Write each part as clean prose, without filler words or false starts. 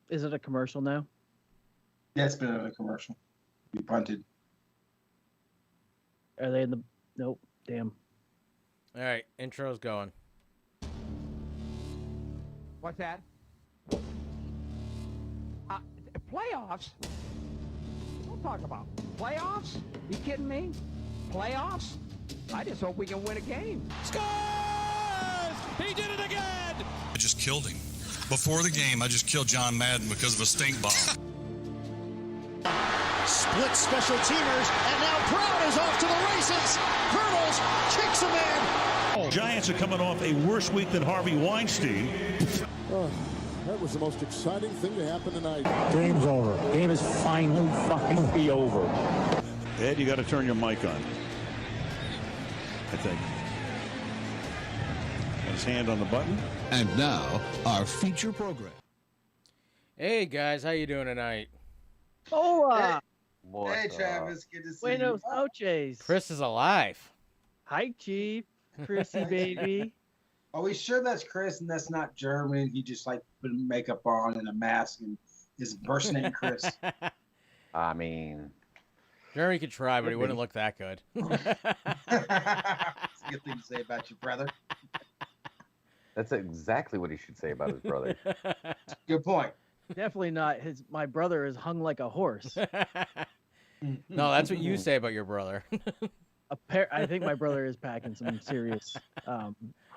Is it a commercial now? Yeah, it's been a commercial. We punted. Are they in the? Nope. Damn. All right, intro's going. What's that? Playoffs? Don't talk about playoffs. You kidding me? Playoffs? I just hope we can win a game. Scores! He did it again! I just killed him. Before the game, I just killed John Madden because of a stink bomb. Split special teamers, and now Brown is off to the races. Hurdles, kicks him in. Giants are coming off a worse week than Harvey Weinstein. Oh, that was the most exciting thing to happen tonight. Game's over. Game is finally fucking over. Ed, you got to turn your mic on. I think. Got his hand on the button. And now, our feature program. Hey guys, how you doing tonight? Oh, Hey, Travis, good to see buenos you. noches. Chris is alive. Hi, Chief. Chrissy, baby. Are we sure that's Chris and that's not German? He just like put makeup on and a mask and is impersonating Chris. I mean, Jeremy could try, but he wouldn't look that good. That's a good thing to say about your brother. that's exactly what he should say about his brother. Good point. Definitely not. My brother is hung like a horse. No, that's what you say about your brother. I think my brother is packing some serious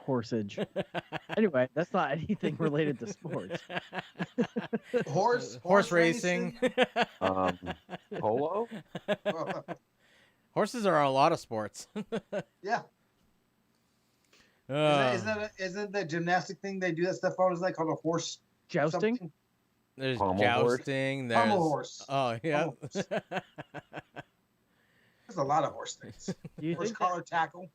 horsage. Anyway, that's not anything related to sports. Horse racing. Polo? Horses are on a lot of sports. Yeah. Uh, Isn't that gymnastic thing they do that stuff on? Is that called a horse Jousting? something? There's Pommel jousting. There's Pommel horse. Oh yeah. Pommel horse. There's a lot of horse things. Horse collar tackle.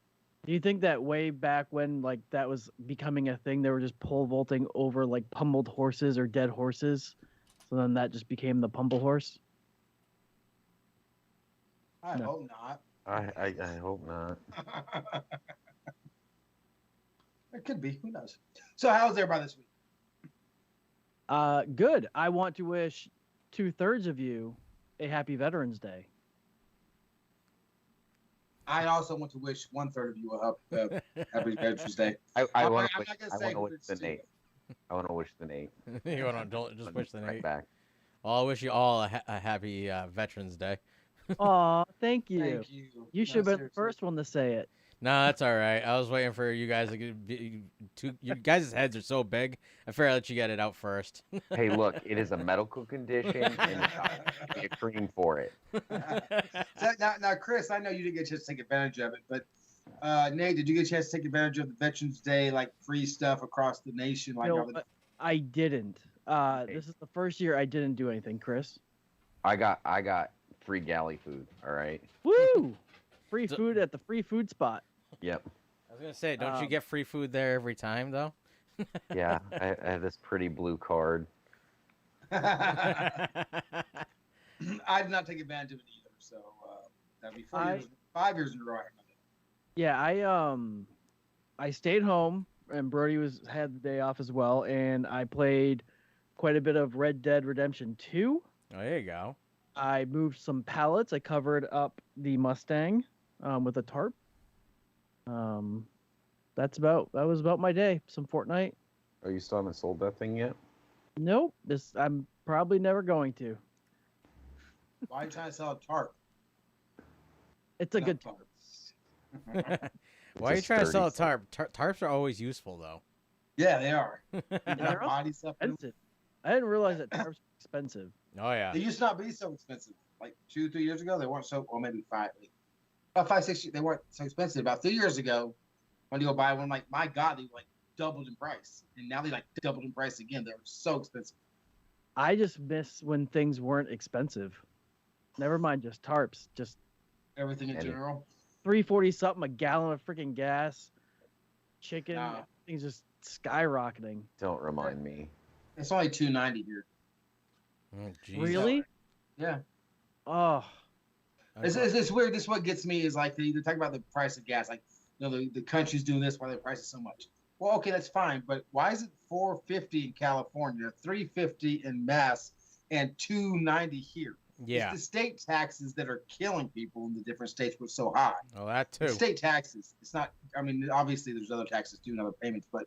Do you think that way back when like that was becoming a thing, they were just pole vaulting over like pummeled horses or dead horses? So then that just became the pummel horse? I No. hope not. I hope not. It could be. Who knows? So how's everybody this week? Good. I want to wish 2/3 of you a happy Veterans Day. I also want to wish 1/3 of you a happy Veterans Day. I want I'm to not gonna say who wish it's the to. Nate. I want to wish the Nate. You want to just wish the Right Nate. back. Well, I wish you all a happy Veterans Day. Aw, thank you. Thank you. You should have been the first one to say it. No, that's all right. I was waiting for you guys to you guys' heads are so big. I figured I'd let you get it out first. Hey, look, it is a medical condition, and give me a cream for it. So, now, Chris, I know you didn't get a chance to take advantage of it, but Nate, did you get a chance to take advantage of the Veterans Day, like free stuff across the nation? Like all the... I didn't. This is the first year I didn't do anything, Chris. I got free galley food. All right. Woo! Free food at the free food spot. Yep. I was gonna say, don't you get free food there every time though? Yeah, I have this pretty blue card. I did not take advantage of it either, so that'd be 5 years in a row. Yeah, I stayed home and Brody had the day off as well, and I played quite a bit of Red Dead Redemption 2. Oh, there you go. I moved some pallets. I covered up the Mustang with a tarp. That was about my day. Some Fortnite. Oh, you still haven't sold that thing yet? Nope. I'm probably never going to. Why are you trying to sell a tarp? It's a good tarp. Why are you trying to sell a tarp? Tarps are always useful though. Yeah, they are. They're also expensive. I didn't realize that tarps are expensive. Oh yeah. They used to not be so expensive. Like 2-3 years ago, they weren't so. Or maybe 5. About 5-6 years, they weren't so expensive. About 3 years ago, when you go buy one, like my God, they like doubled in price, and now they like doubled in price again. They were so expensive. I just miss when things weren't expensive. Never mind just tarps, just everything in general. $3.40 something a gallon of freaking gas, chicken, things just skyrocketing. Don't remind me. It's only $2.90 here. Oh, really? Yeah. Oh. It's weird. This is what gets me is like they talk about the price of gas. Like, the country's doing this, why the price is so much. Well, okay, that's fine, but why is it $450 in California, $350 in Mass, and $290 here? Yeah. It's the state taxes that are killing people in the different states, which are so high. Oh, that too. It's state taxes. It's not. I mean, obviously there's other taxes too and other payments, but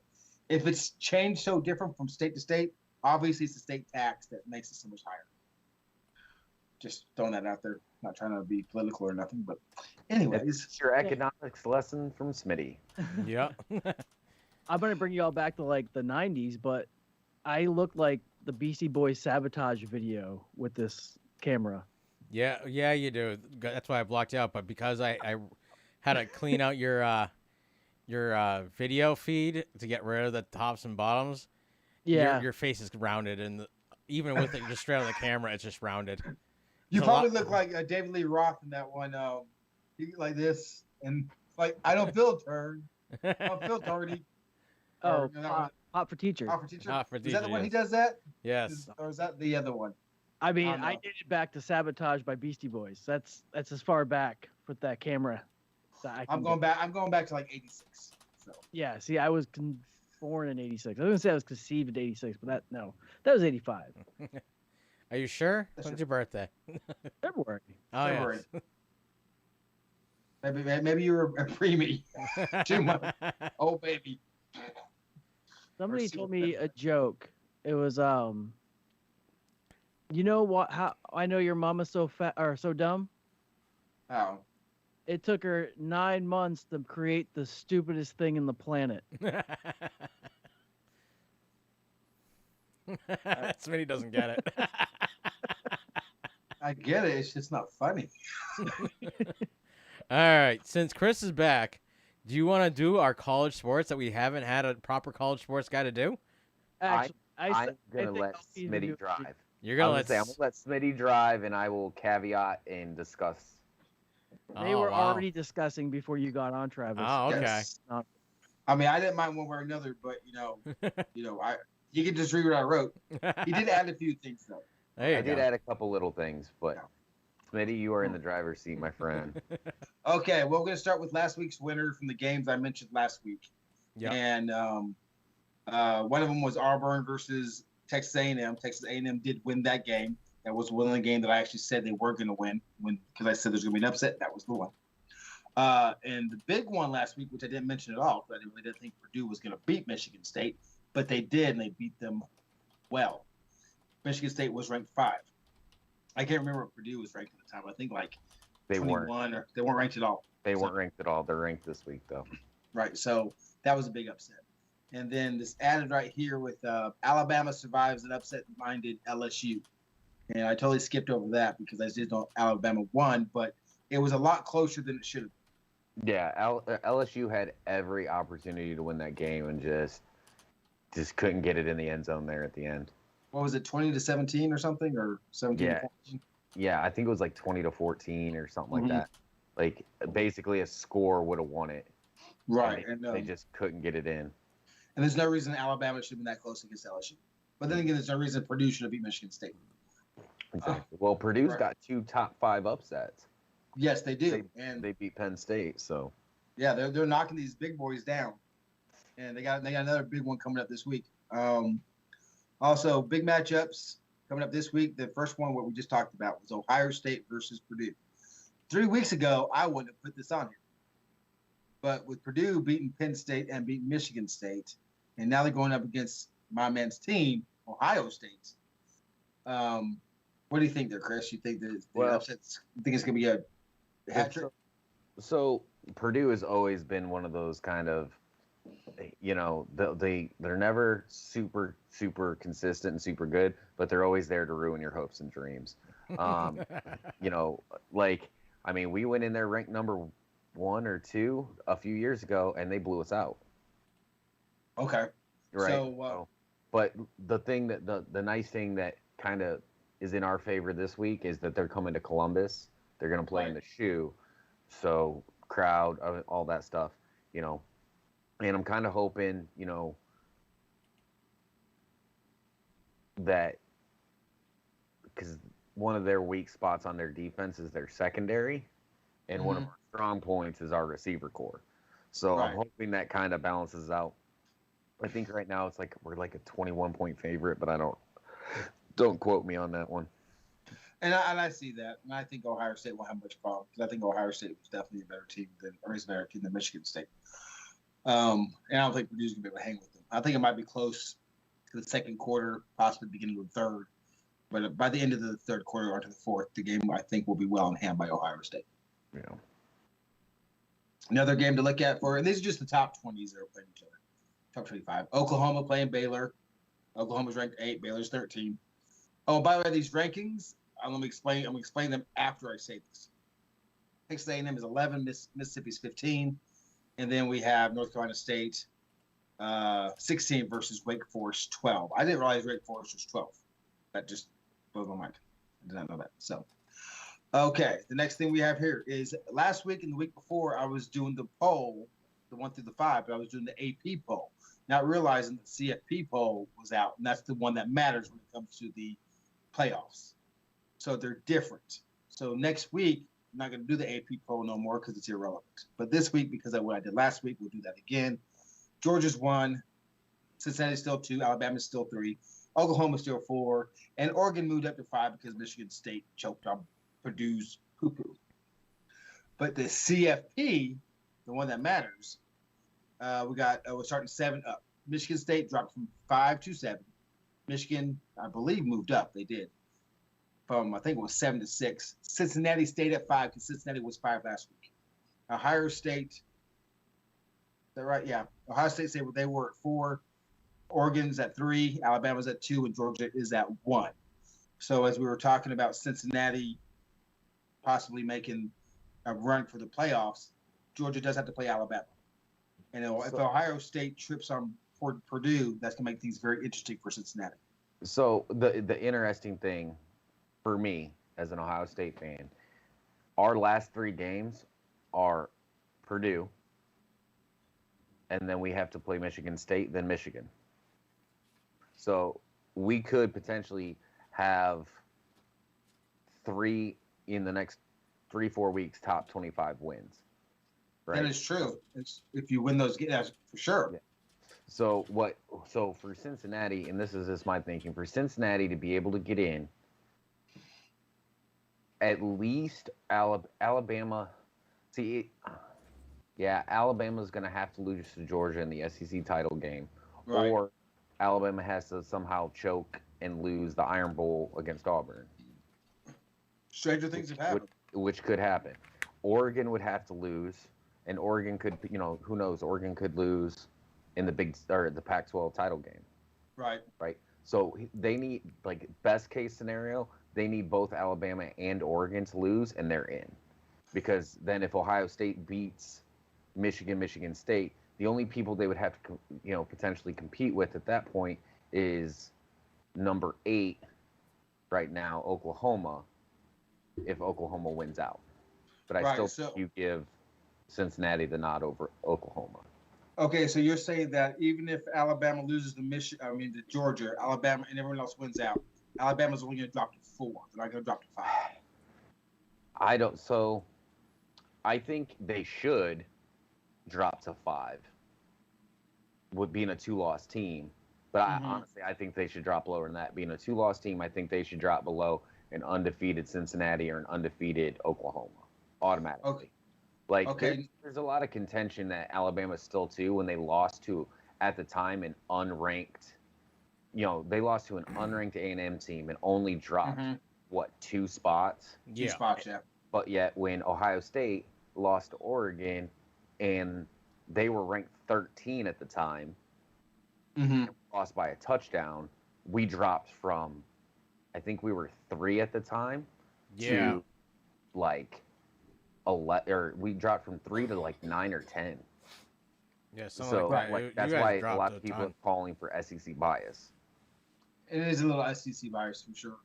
if it's changed so different from state to state, obviously it's the state tax that makes it so much higher. Just throwing that out there. Not trying to be political or nothing, but anyways. It's your economics lesson from Smitty. Yeah. I'm gonna bring you all back to like the '90s, but I look like the Beastie Boys Sabotage video with this camera. Yeah, you do. That's why I blocked you out. But because I had to clean out your video feed to get rid of the tops and bottoms. Yeah, your face is rounded, and even with it just straight on the camera, it's just rounded. You probably look like David Lee Roth in that one. He like this, and like I don't feel turned. I don't feel turdy. Oh, Hot for Teacher. Hot for Teacher. Hot for Is Teacher, that the one yes. he does that? Yes. Or is that the other one? I mean, don't I know. did it back to Sabotage by Beastie Boys. That's as far back with that camera. That I I'm can going get. back. I'm going back to like '86. So Yeah, see, I was born in '86. I was gonna say I was conceived in '86, but that was '85. Are you sure? When's your birthday? February. Oh, February. yes. Maybe you were a preemie. 2 months. Oh baby. Somebody see told what me a joke. It was you know what? How I know your mama's so fat or so dumb. Oh. It took her 9 months to create the stupidest thing in the planet. Smitty doesn't get it. I get it. It's just not funny. All right. Since Chris is back, do you want to do our college sports that we haven't had a proper college sports guy to do? Actually, I'm gonna let I'll be the new- Smitty drive. You're gonna I'm gonna let Smitty drive, and I will caveat and discuss. They Oh, were wow. already discussing before you got on, Travis. Oh, okay. Yes. I mean, I didn't mind one way or another, but you can just read what I wrote. He did add a few things though. There you I go. did add a couple little things, but Smitty, you are in the driver's seat, my friend. Okay, well, we're going to start with last week's winner from the games I mentioned last week. Yeah. And one of them was Auburn versus Texas A&M. Texas A&M did win that game. That was one of the game that I actually said they were going to win because I said there's going to be an upset. That was the one. And the big one last week, which I didn't mention at all, because I really didn't think Purdue was going to beat Michigan State, but they did, and they beat them well. Michigan State was ranked 5. I can't remember what Purdue was ranked at the time. I think like They 21 weren't. or they weren't ranked at all. They weren't ranked at all. They're ranked this week, though. Right. So that was a big upset. And then this added right here with Alabama survives an upset-minded LSU. And I totally skipped over that because I just know Alabama won, but it was a lot closer than it should have been. Yeah, LSU had every opportunity to win that game and just couldn't get it in the end zone there at the end. What was it, 20-17 or something, or 17-14? Yeah, I think it was like 20-14 or something like that. Like basically a score would have won it. Right. And they just couldn't get it in. And there's no reason Alabama should have been that close against LSU. But then again, there's no reason Purdue should have beat Michigan State. Exactly. Well, Purdue's got 2 top 5 upsets. Yes, they do. And they beat Penn State, so yeah, they're knocking these big boys down. And they got another big one coming up this week. Also, big matchups coming up this week. The first one, what we just talked about, was Ohio State versus Purdue. 3 weeks ago, I wouldn't have put this on here. But with Purdue beating Penn State and beating Michigan State, and now they're going up against my man's team, Ohio State. What do you think there, Chris? You think that upsets? You think it's going to be a hat trick? So Purdue has always been one of those kind of, they're never super consistent and super good, but they're always there to ruin your hopes and dreams. We went in there ranked number 1 or 2 a few years ago, and they blew us out. Okay. Right. So, but the nice thing that kind of is in our favor this week is that they're coming to Columbus. They're going to play in the shoe. So crowd, all that stuff, and I'm kind of hoping, that because one of their weak spots on their defense is their secondary, and one of our strong points is our receiver core. So I'm hoping that kind of balances out I think right now it's like we're like a 21-point favorite, but don't quote me on that one. And I see that, and I think Ohio State won't have much problem because I think Ohio State was definitely a better team than Michigan State. And I don't think Purdue's gonna be able to hang with them. I think it might be close to the second quarter, possibly beginning of the third. But by the end of the third quarter or to the fourth, the game I think will be well in hand by Ohio State. Yeah. Another game to look at and these are just the top 20s that are playing each other. Top 25. Oklahoma playing Baylor. Oklahoma's ranked 8. Baylor's 13. Oh, by the way, these rankings, I'm gonna explain them after I say this. Texas A&M is 11. Mississippi's 15, and then we have North Carolina State 16 versus Wake Forest 12. I didn't realize Wake Forest was 12. That just blew my mind. I did not know that. So, okay, the next thing we have here is last week and the week before I was doing the poll, the 1 through the 5, but I was doing the AP poll, not realizing the CFP poll was out, and that's the one that matters when it comes to the playoffs. So they're different. So next week, I'm not going to do the AP poll no more because it's irrelevant. But this week, because of what I did last week, we'll do that again. Georgia's 1, Cincinnati's still 2, Alabama's still 3, Oklahoma's still 4, and Oregon moved up to 5 because Michigan State choked on Purdue's poo-poo. But the CFP, the one that matters, we're starting 7 up. Michigan State dropped from 5 to 7. Michigan, I believe, moved up. They did. From, I think it was 7 to 6. Cincinnati stayed at 5 because Cincinnati was 5 last week. Ohio State, is that right? Yeah. Ohio State stayed where they were at 4. Oregon's at 3. Alabama's at 2. And Georgia is at 1. So as we were talking about Cincinnati possibly making a run for the playoffs, Georgia does have to play Alabama. And if Ohio State trips on Purdue, that's going to make things very interesting for Cincinnati. So the interesting thing for me as an Ohio State fan, our last 3 games are Purdue, and then we have to play Michigan State, then Michigan. So we could potentially have 3 in the next 3-4 weeks, top 25 wins. Right? That is true. If you win those games, for sure. Yeah. So for Cincinnati, and this is just my thinking, for Cincinnati to be able to get in, at least Alabama. Alabama's going to have to lose to Georgia in the SEC title game, right, or Alabama has to somehow choke and lose the Iron Bowl against Auburn. Stranger things have happened. Which could happen. Oregon would have to lose, and Oregon could, who knows? Oregon could lose in the the Pac-12 title game. Right. Right. So they need, best case scenario, they need both Alabama and Oregon to lose, and they're in. Because then if Ohio State beats Michigan State, the only people they would have to, potentially compete with at that point is number 8 right now, Oklahoma, if Oklahoma wins out. But I still think you give Cincinnati the nod over Oklahoma. Okay, so you're saying that even if Alabama loses to Georgia, Alabama and everyone else wins out, Alabama's only going to drop to 4. They're not going to drop to 5. So I think they should drop to 5 with being a 2-loss team. But honestly, I think they should drop lower than that. Being a 2-loss team, I think they should drop below an undefeated Cincinnati or an undefeated Oklahoma automatically. Okay. There's a lot of contention that Alabama's still 2 when they lost to, at the time, an unranked, they lost to an unranked A&M team and only dropped, 2 spots? 2 spots, yeah. But yet when Ohio State lost to Oregon and they were ranked 13 at the time, lost by a touchdown, we dropped from, I think we were 3 at the time, to 11, or we dropped from 3 to 9 or 10. Yeah, so that's why a lot of people are calling for SEC bias. It is a little SEC bias for sure.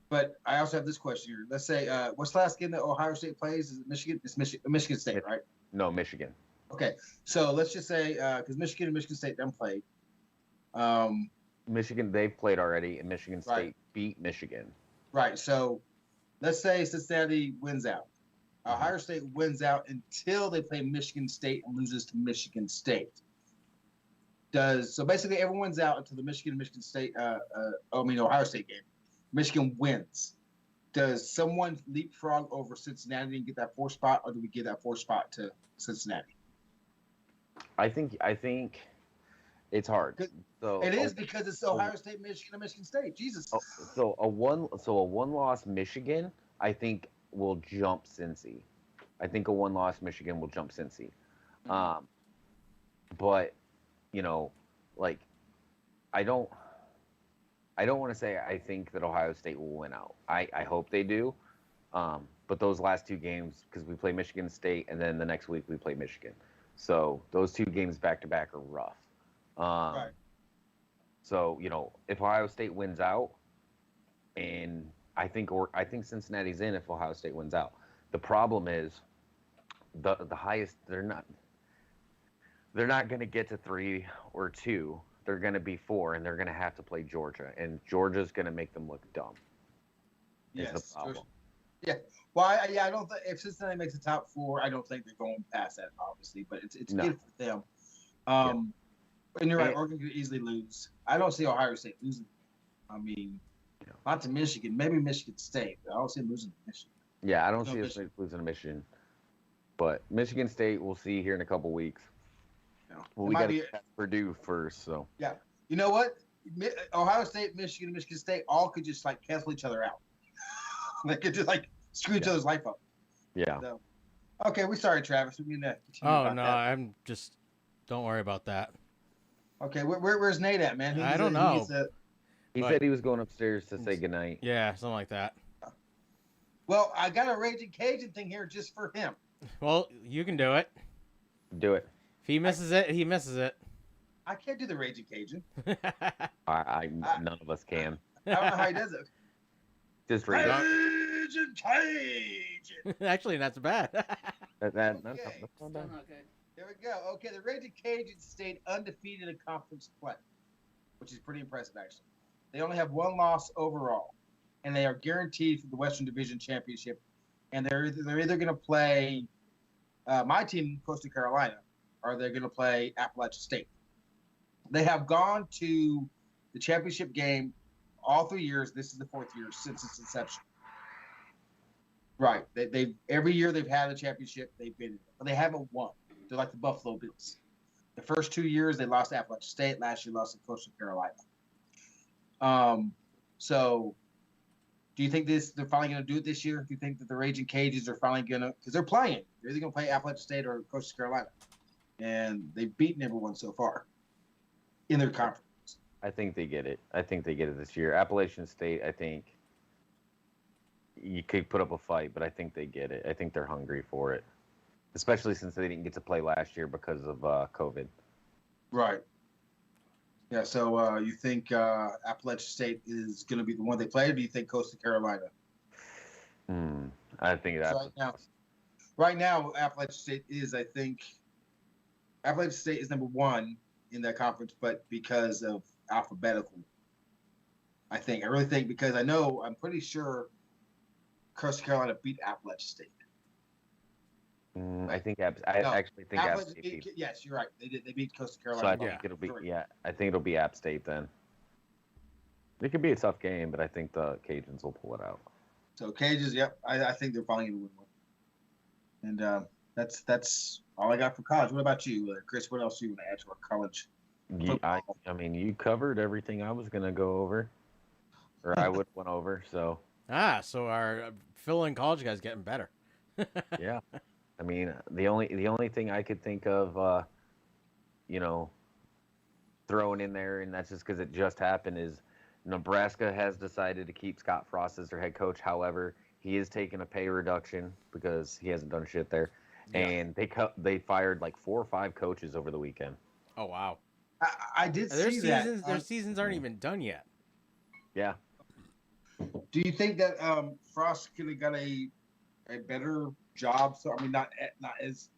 But I also have this question here. Let's say, what's the last game that Ohio State plays? Is it Michigan? It's Michigan State, right? No, Michigan. Okay, so let's just say, because Michigan and Michigan State done played. Michigan, they've played already, and Michigan State beat Michigan. Right, so let's say Cincinnati wins out. Ohio State wins out until they play Michigan State and loses to Michigan State. So basically everyone's out until the Michigan State, Ohio State game. Michigan wins. Does someone leapfrog over Cincinnati and get that 4th spot, or do we give that 4th spot to Cincinnati? I think it's hard. So it is because it's Ohio State, Michigan, and Michigan State. Jesus. So a one-loss Michigan, I think, will jump Cincy. I think a one-loss Michigan will jump Cincy. But like, I don't want to say I think that Ohio State will win out. I hope they do. But those last 2 games, because we play Michigan State and then the next week we play Michigan. So those 2 games back-to-back are rough. Right. So, if Ohio State wins out, and I think Cincinnati's in if Ohio State wins out. The problem is the highest, they're not going to get to 3 or 2. They're going to be 4, and they're going to have to play Georgia, and Georgia's going to make them look dumb. Yes. Is the problem. Yeah. Well, I don't think if Cincinnati makes the top 4, I don't think they're going past that, obviously, but it's good for them. And you're right, Oregon could easily lose. I don't see Ohio State losing. I mean, not to Michigan, maybe Michigan State. But I don't see them losing to Michigan. Yeah, I don't see us losing to Michigan. But Michigan State, we'll see here in a couple weeks. Well, we got to get Purdue first, so. Yeah. You know what? Ohio State, Michigan, Michigan State all could just cancel each other out. They could just screw each other's life up. Yeah. So, okay, we're sorry, Travis. We need to continue. Oh no, I'm just. Don't worry about that. Okay, where's Nate at, man? I don't know. He said he was going upstairs to say goodnight. Yeah, something like that. Well, I got a Raging Cajun thing here just for him. Well, you can do it. Do it. If he misses it, he misses it. I can't do the Raging Cajun. None of us can. I don't know how he does it. Just read it. Raging Cajun. Actually, that's bad. That's not bad. There we go. Okay, the Raging Cajuns stayed undefeated in conference play, which is pretty impressive, actually. They only have 1 loss overall, and they are guaranteed for the Western Division Championship. And they're either going to play my team, Coastal Carolina, or they're going to play Appalachian State. They have gone to the championship game all 3 years. This is the 4th year since its inception. Right. They've every year they've had a championship, they've been in it, but they haven't won. They're like the Buffalo Bills. The first 2 years they lost to Appalachian State. Last year lost to Coastal Carolina. So do you think they're finally going to do it this year? Do you think that the Raging Cajuns are finally going to, because they're playing. They're either going to play Appalachian State or Coastal Carolina. And they've beaten everyone so far in their conference. I think they get it. I think they get it this year. Appalachian State, I think you could put up a fight, but I think they get it. I think they're hungry for it. Especially since they didn't get to play last year because of COVID. Right. Yeah, so you think Appalachian State is going to be the one they play, or do you think Coastal Carolina? I think that's... Right now, Appalachian State is, I think... Appalachian State is number 1 in that conference, but because of alphabetical, I think. I really think because I'm pretty sure Coastal Carolina beat Appalachian State. I actually think App State. Yes, you're right. They did. They beat Coastal Carolina. So I think it'll be I think it'll be App State then. It could be a tough game, but I think the Cajuns will pull it out. So Cajuns, yep. I think they're finally going to win one. And that's all I got for college. What about you, Chris? What else do you want to add to our college? I mean, you covered everything I was going to go over, or I would have went over. So so our fill-in college guy's getting better. Yeah. I mean, the only thing I could think of, throwing in there, and that's just because it just happened, is Nebraska has decided to keep Scott Frost as their head coach. However, he is taking a pay reduction because he hasn't done shit there, and they fired like 4 or 5 coaches over the weekend. Oh wow! I did see that. Their seasons aren't even done yet. Yeah. Do you think that Frost could have got a better job? So I mean, not as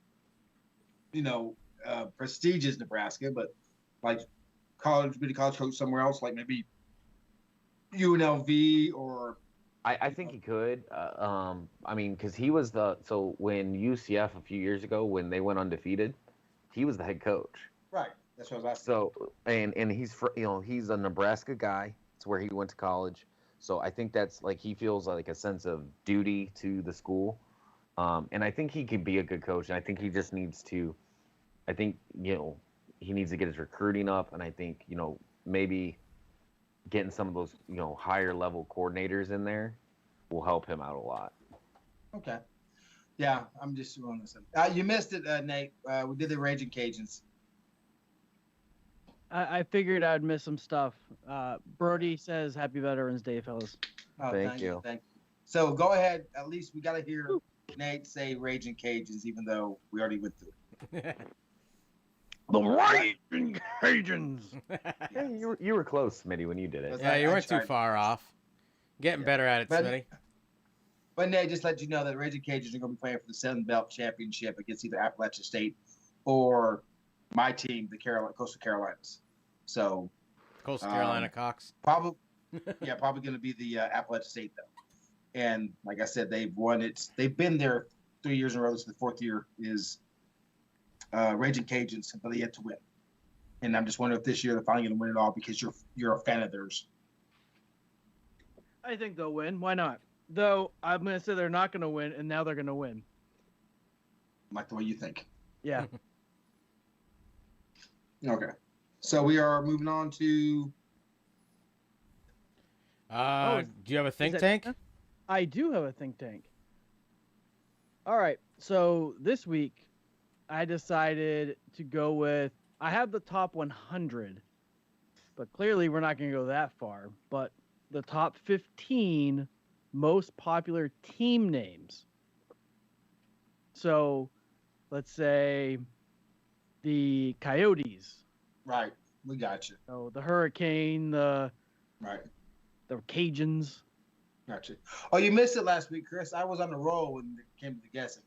prestigious Nebraska, but like community college coach somewhere else, like maybe UNLV or. I think he could. I mean, because he was when UCF a few years ago when they went undefeated, he was the head coach. Right. That's what I was asking. So and he's he's a Nebraska guy. It's where he went to college. So I think that's like he feels like a sense of duty to the school. And I think he could be a good coach. And I think he just needs to. I think he needs to get his recruiting up, and I think maybe getting some of those higher level coordinators in there will help him out a lot. Okay. Yeah, I'm just doing this. You missed it, Nate. We did the Raging Cajuns. I figured I'd miss some stuff. Brody says Happy Veterans Day, fellas. Oh, Thank you. Thank you. So go ahead. At least we got to hear Nate say Raging Cajuns, even though we already went through it. The Raging Cajuns. Hey, you were close, Smitty, when you did it. Yeah, you weren't too far off. Getting better at it, Smitty. But Nate, just let you know that Raging Cajuns are going to be playing for the Sun Belt Championship against either Appalachian State or my team, the Coastal Carolinas. So Coastal Carolina Cox. Probably going to be the Appalachian State though. And like I said, they've won it. They've been there 3 years in a row. This is the fourth year is Raging Cajuns, but they yet to win. And I'm just wondering if this year they're finally going to win it all because you're a fan of theirs. I think they'll win. Why not? Though I'm going to say they're not going to win, and now they're going to win. Like the way you think. Yeah. Okay. So we are moving on to. Do you have a think tank? I do have a think tank. All right. So this week, I decided to go with. I have the top 100, but clearly we're not going to go that far. But the top 15 most popular team names. So, let's say the Coyotes. Right, we got you. So the Hurricane, the Cajuns. Gotcha. Oh, you missed it last week, Chris. I was on the roll when it came to the guessing.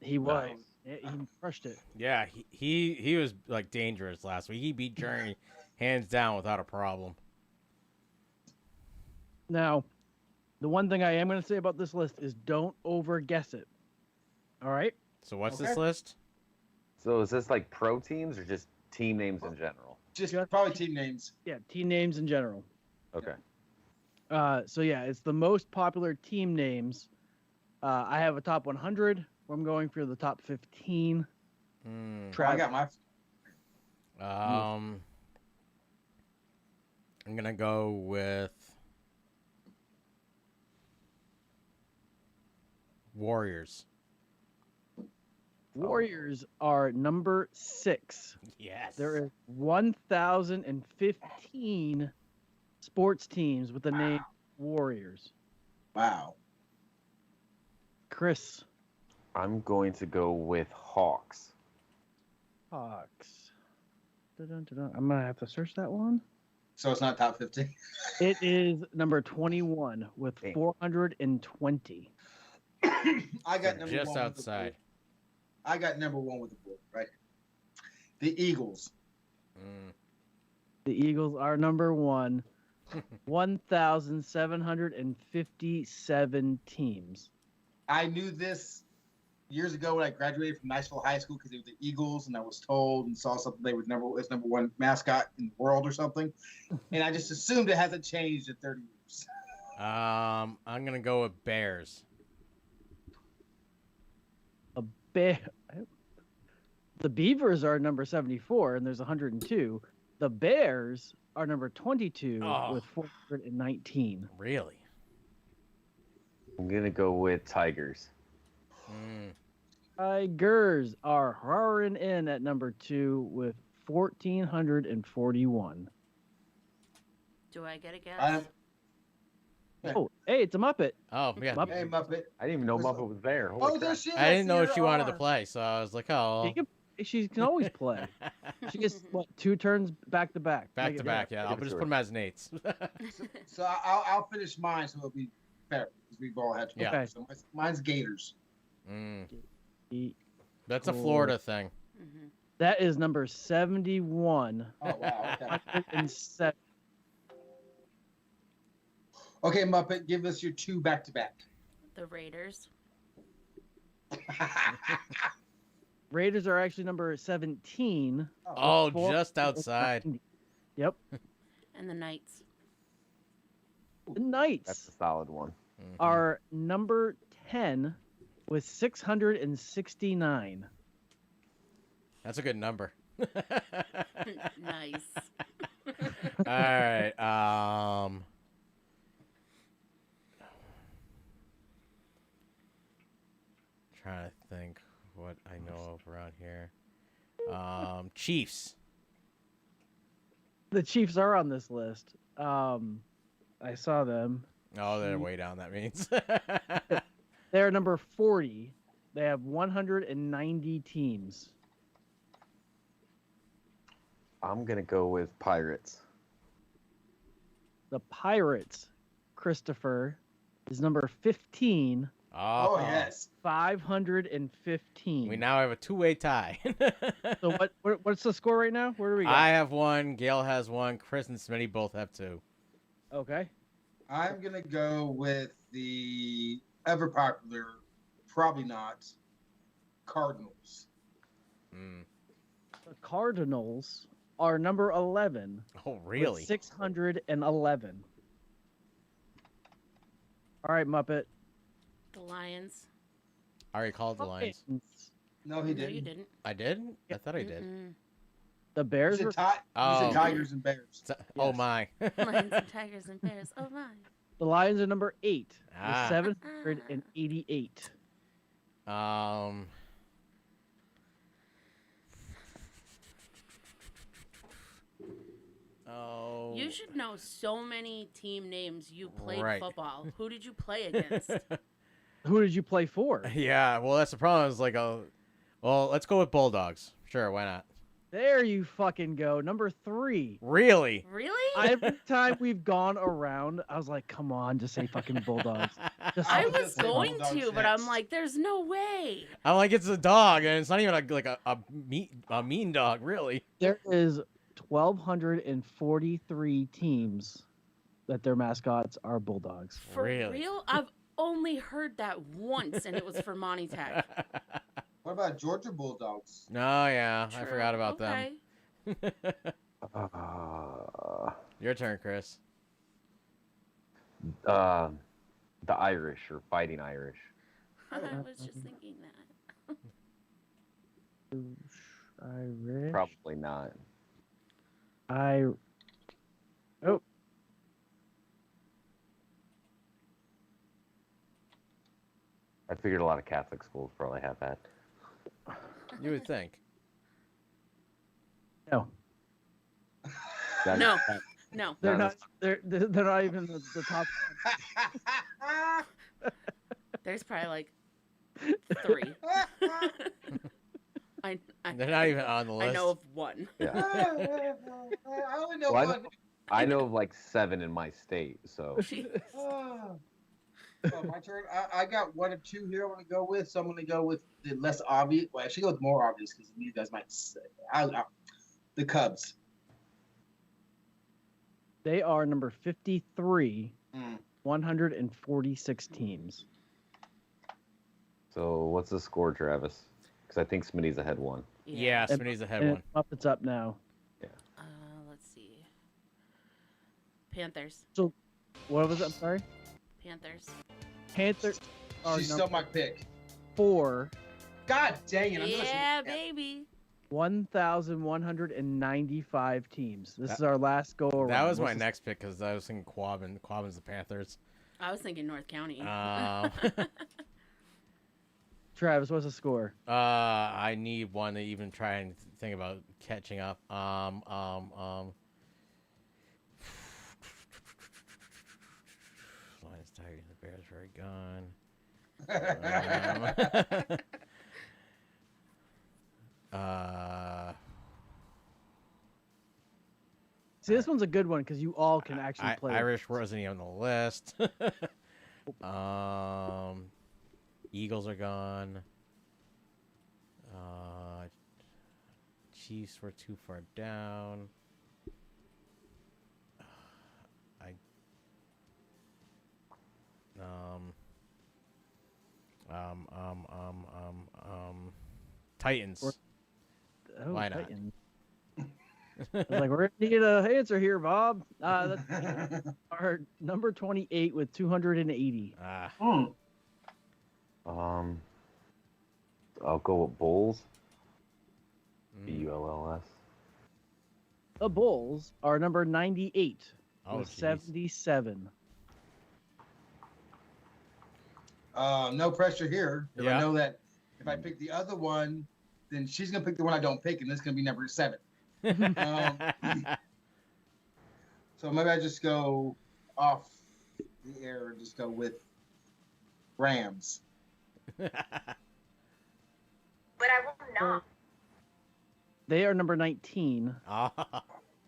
He was. He crushed it. Yeah, he was like dangerous last week. He beat Journey hands down without a problem. Now, the one thing I am going to say about this list is don't over-guess it. All right? So what's this list? So is this like pro teams or just team names in general? Just probably team names. Yeah, team names in general. Okay. So yeah, it's the most popular team names. I have a top 100. I'm going for the top 15. I got my. I'm gonna go with Warriors. Warriors are number 6. Yes. There is 1,015 sports teams with the name Warriors. Wow. Chris. I'm going to go with Hawks. Hawks. Dun-dun-dun-dun. I'm going to have to search that one. So it's not top 15? It is number 21 with 420. I got number just one outside. I got number one with the board, right? The Eagles. The Eagles are number 1. 1,757 teams. I knew this years ago when I graduated from Niceville High School because it was the Eagles, and I was told and saw something they were number one mascot in the world or something, and I just assumed it hasn't changed in 30 years. I'm gonna go with Bears. The Beavers are number 74, and there's 102. The Bears are number 22 with 419. Really? I'm going to go with Tigers. Tigers are roaring in at number 2 with 1,441. Do I get a guess? Oh, hey, it's a Muppet. Oh, yeah. Muppet. Hey, Muppet. I didn't even know Muppet was there. Oh, there she is. I didn't know if she wanted to arm. play, so I was like, oh. She can always play. She gets, 2 turns back to back? Back to back, yeah. I'll just put them as Nate's. So I'll finish mine so it'll be fair because we've all had to. Yeah. Okay. So mine's Gators. That's a Florida thing. Mm-hmm. That is number 71. Oh, wow. Okay. 107. Okay, Muppet, give us your 2 back-to-back. The Raiders. Raiders are actually number 17. Oh, with just outside. 490. Yep. And the Knights. The Knights That's a solid one. are number 10 with 669. That's a good number. Nice. All right. Trying to think what I know of around here. Chiefs. The Chiefs are on this list. I saw them. Oh, they're way down. That means. They're number 40. They have 190 teams. I'm gonna go with Pirates. The Pirates, Christopher, is number 15. Oh, yes. 515. We now have a two-way tie. So what's the score right now? Where do we go? I have one. Gail has one. Chris and Smitty both have two. Okay. I'm going to go with the ever popular, probably not, Cardinals. The Cardinals are number 11. Oh, really? With 611. All right, Muppet. The Lions. I already called the Lions. No, he No, didn't. you didn't. I did? I thought I did. The Bears He were said Tigers and Bears. Oh, my. Lions and Tigers and Bears. Oh my. The Lions are number 8 Ah. with 788. Oh. You should know so many team names. You played Right. football. Who did you play against? Who did you play for? Yeah, well, that's the problem. It's like, well, let's go with Bulldogs. Sure, why not? There you fucking go. Number 3. Really? Really? Every time we've gone around, I was like, come on, just say fucking Bulldogs. Just I say- was going to, but I'm like, there's no way. I'm like, it's a dog, and it's not even a mean dog, really. There is 1,243 teams that their mascots are Bulldogs. For real? I've only heard that once, and it was for Monty Tech. What about Georgia Bulldogs? No, yeah, I forgot about Okay. them. Your turn, Chris. The Irish or Fighting Irish. I was just thinking that. Irish. Probably not. Oh. I figured a lot of Catholic schools probably have that. You would think. No. No. No. They're not. They're not even the top. There's probably like 3. They're not even on the list. I know of 1. Yeah. I only know Well, one. I know of like 7 in my state, so. So my turn. I got 1 or 2 here I want to go with, so I'm going to go with the less obvious. Well, actually, go with more obvious because you guys might say the Cubs. They are number 53. 146 teams. So what's the score, Travis? Because I think Smitty's ahead 1. Yeah, Smitty's ahead 1. Muppet's up now. Let's see. Panthers. So, what was it? I'm sorry. Panthers. Are She's still my pick. 4. God dang it! Yeah, baby. 1,195 teams. This is our last go around. That was my next pick because I was thinking Quabbin. Quabbin's the Panthers. I was thinking North County. Travis, what's the score? I need one to even try and think about catching up. Lions, Tigers, the Bears are gone. See, this one's a good one because you all can actually play. Irish wasn't even on the list. Eagles are gone. Chiefs were too far down. Titans. Oh, Why not? Titans. I was like, we're gonna need an answer here, Bob. That's our number 28 with 280. I'll go with Bulls. Bulls. The Bulls are number 98 with geez. 77. No pressure here. If Yeah. I know that if I pick the other one, then she's gonna pick the one I don't pick, and this is gonna be number 7. So maybe I just go off the air and just go with Rams. But I will not. They are number 19,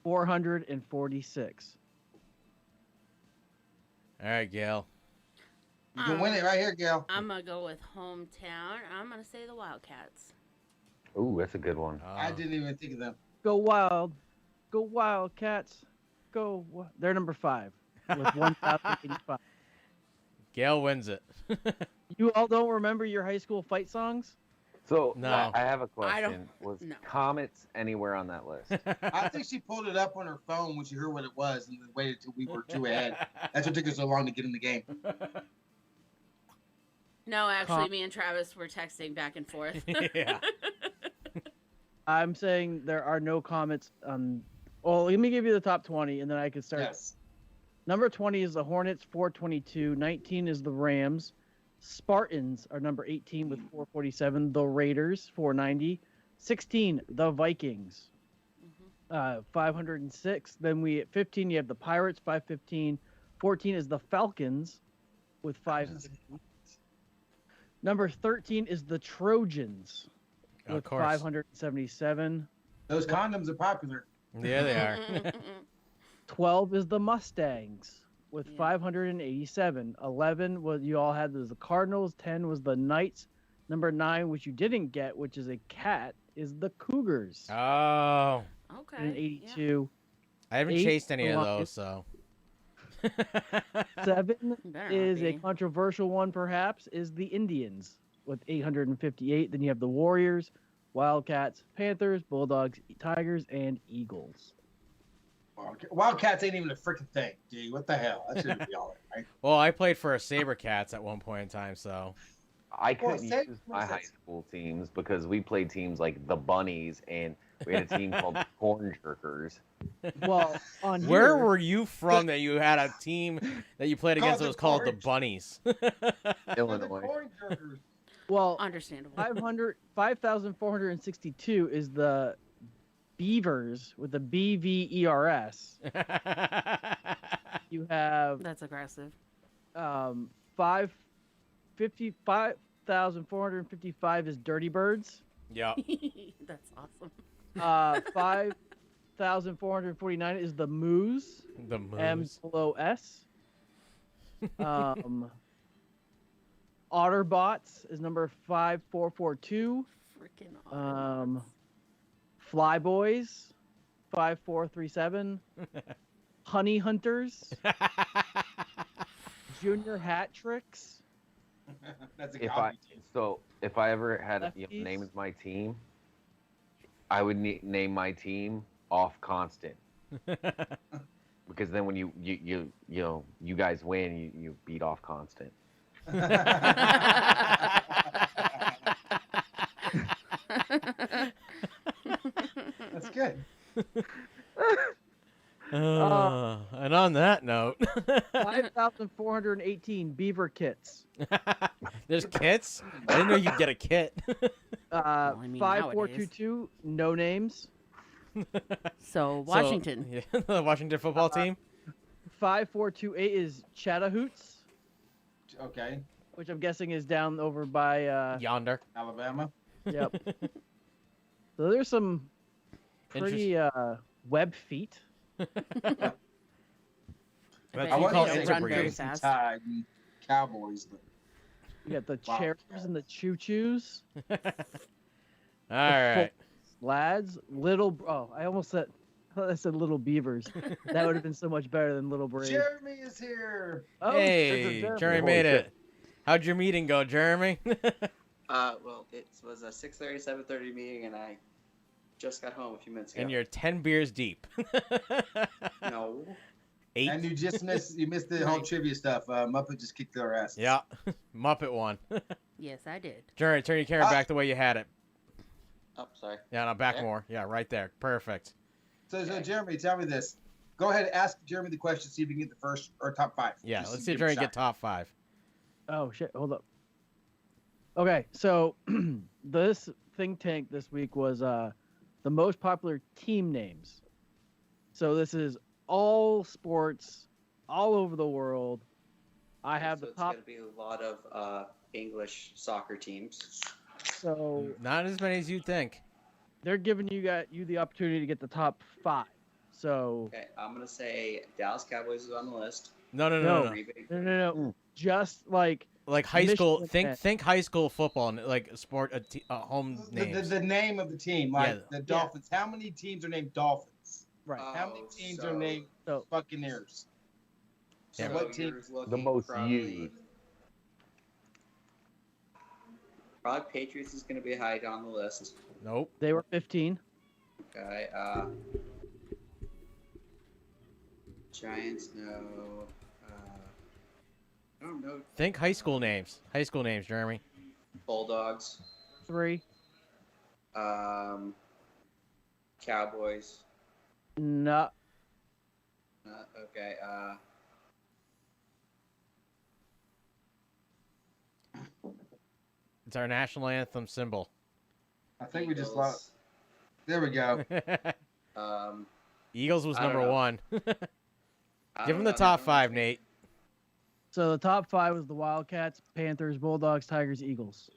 446. All right, Gail. You can win it right here, Gail. I'm going to go with hometown. I'm going to say the Wildcats. Ooh, that's a good one. I didn't even think of them. Go Wild. Go Wildcats. Go. They're number 5 with 1,085. Gail wins it. You all don't remember your high school fight songs? So No. I have a I don't- question. Was no. Comets anywhere on that list? I think she pulled it up on her phone when she heard what it was and then waited till we were 2 ahead. That's what took us so long to get in the game. No, actually, me and Travis were texting back and forth. Yeah. I'm saying there are no comments on. Well, let me give you the top 20, and then I can start. Yes. Number 20 is the Hornets, 422. 19 is the Rams. Spartans are number 18 with 447. The Raiders, 490. 16, the Vikings, 506. Then at 15, you have the Pirates, 515. 14 is the Falcons with 515. Number 13 is the Trojans Of with course. 577. Those condoms are popular. Yeah, they are. 12 is the Mustangs with 587. 11 was you all had was the Cardinals. 10 was the Knights. Number 9, which you didn't get, which is a cat, is the Cougars. Oh. Okay. And 82. I haven't 8, chased any the of Lions. those, so. 7 Better not is a be. controversial one, perhaps, is the Indians with 858. Then you have the Warriors, Wildcats, Panthers, Bulldogs, Tigers, and Eagles. Wildcats ain't even a freaking thing, dude. What the hell? That shouldn't be all right. Well, I played for a SaberCats at one point in time, so. I couldn't say- use my high school teams because we played teams like the Bunnies and we had a team called the Corn Jerkers. Well, on Where here, were you from that you had a team that you played against that was called the Bunnies? Illinois. Corn jerkers. well, Understandable. 5,462 is the Beavers with the BVERS. You have That's aggressive. 5,455 is Dirty Birds. Yeah. That's awesome. 5,449 is the Moose. The Moose. MOS. Otterbots is number 5442. Freaking Flyboys, 5437. Honey Hunters. Junior Hat Tricks. That's a If copy. if I ever had Lefties. name my team, I would name my team Off Constant. Because then when you guys win, you beat Off Constant. That's good. And on that note, 5,418 Beaver Kits. there's kits? I didn't know you'd get a kit. I mean, 5422 No Names. So, Washington. So, yeah, the Washington football team? 5428 is Chattahoots, Okay. which I'm guessing is down over by Yonder. Alabama. Yep. So there's some pretty web feet. That's bet what you you call don't run very interbreeding. fast. Tide and Cowboys. But You got the Wow. Cherries and the Choo Choos. All right. Lads, I almost said, I said Little Beavers. That would have been so much better than Little Braves. Jeremy is here. Oh, Hey, Jeremy. Jeremy made it. How'd your meeting go, Jeremy? Well, it was a 6:30, 7:30 meeting, and I just got home a few minutes ago. And you're 10 beers deep. No. 8. And you just missed the whole trivia stuff. Muppet just kicked their asses. Yeah, Muppet won. Yes, I did. Jeremy, turn your camera back the way you had it. Oh, sorry. Yeah, no, back There? more. Yeah, right there. Perfect. So Jeremy, tell me this. Go ahead, ask Jeremy the question. See if you can get the first or top 5. Yeah, Just let's to see if give it a Jeremy get shot. top 5. Oh shit! Hold up. Okay, so this think tank this week was the most popular team names. So this is all sports, all over the world. I have So the it's top. going to be a lot of English soccer teams. So Not as many as you'd think. they're giving you the opportunity to get the top 5. So Okay, I'm going to say Dallas Cowboys is on the list. No. no. Just like High school. Michigan Think high school football, like sport, home The, names. the name of the team, like Yeah. the Dolphins. How many teams are named Dolphins? Right. How many teams are named Buccaneers? So Yeah. what team? The most used. Probably Patriots is going to be high on the list. Nope. They were 15. Okay. Giants, no. I don't know. Think high school names. High school names, Jeremy. Bulldogs. 3. Cowboys. No. Okay. It's our national anthem symbol. I think we just lost. There we go. Eagles was I don't number know. 1. I Give don't him the know. top 5, Nate. So the top 5 was the Wildcats, Panthers, Bulldogs, Tigers, Eagles.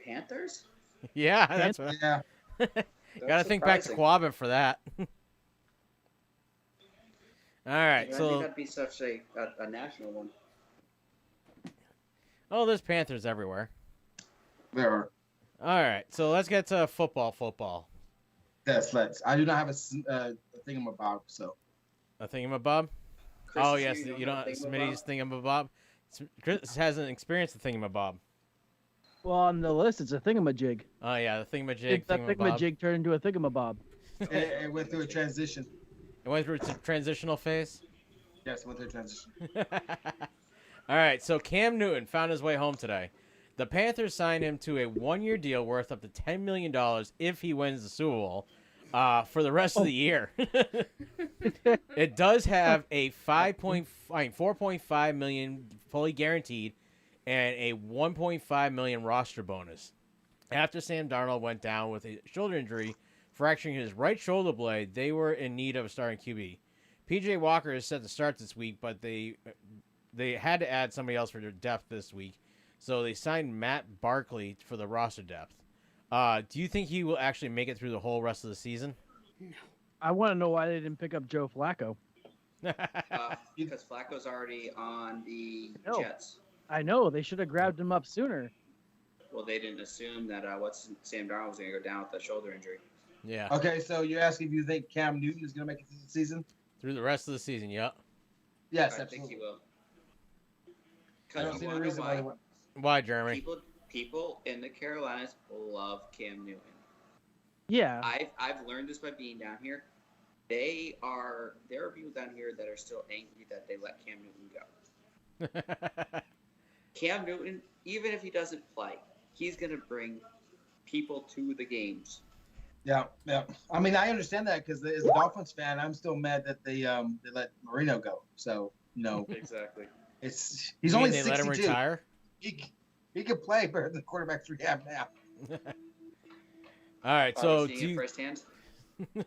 Panthers? Yeah, that's what. Yeah. Gotta think back to surprising. Quabbin for that. All right, I think so that'd be such a national one. there's Panthers everywhere. There are. All right, so let's get to football. Yes, let's. I do not have a thingamabob, so. A thingamabob? Chris, Oh is yes, here, you don't. have a Smitty's thingamabob. Chris hasn't experienced the thingamabob. Well, on the list, it's a thingamajig. Oh yeah, the thingamajig. It's a Thingamabob. thingamajig turned into a thingamabob. It went through a transition. It went through its transitional phase. Yes, it went through a transition. All right, so Cam Newton found his way home today. The Panthers signed him to a 1-year deal worth up to $10 million if he wins the Super Bowl for the rest of the year. It does have a 4.5 million fully guaranteed and a 1.5 million roster bonus. After Sam Darnold went down with a shoulder injury, fracturing his right shoulder blade, they were in need of a starting QB. PJ Walker is set to start this week, but they had to add somebody else for their depth this week, so they signed Matt Barkley for the roster depth. Do you think he will actually make it through the whole rest of the season? No. I want to know why they didn't pick up Joe Flacco. Because Flacco's already on the No. Jets. I know they should have grabbed him up sooner. Well, they didn't assume that Sam Darnold was going to go down with a shoulder injury. Yeah. Okay, so you're asking if you think Cam Newton is going to make it through the season? Through the rest of the season, yeah. Yes, I absolutely. think he will. I don't see any reason why they won't. Why, Jeremy? People in the Carolinas love Cam Newton. Yeah. I've learned this by being down here. There are people down here that are still angry that they let Cam Newton go. Cam Newton, even if he doesn't play, he's going to bring people to the games. Yeah. I mean, I understand that because as a Dolphins fan, I'm still mad that they let Marino go. So Exactly. he's You only mean they 62. let him retire? He could play better than the quarterbacks we have now. All right, so Seeing it firsthand.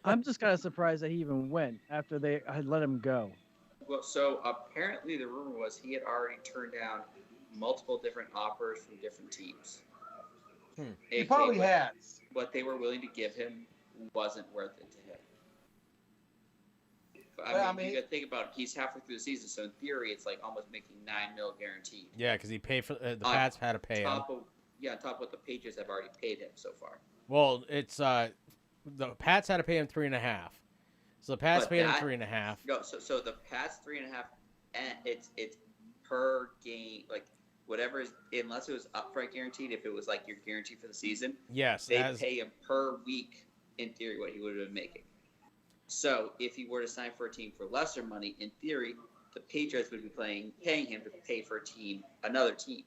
I'm just kind of surprised that he even went after they had let him go. Well, so apparently the rumor was he had already turned down multiple different offers from different teams. He probably has. What they were willing to give him wasn't worth it to him. But, I mean, you got to think about it. He's halfway through the season, so in theory, it's like almost making $9 million guaranteed. Yeah, because he paid for the Pats had to pay him. On top of what the Patriots have already paid him so far. Well, it's the Pats had to pay him 3.5. So the Pats paid him 3.5. No, so the Pats 3.5, and it's per game. Like whatever is, unless it was upfront guaranteed, if it was like your guarantee for the season, yes, they pay him per week in theory what he would have been making. So if he were to sign for a team for lesser money, in theory, the Patriots would be paying him to pay for another team.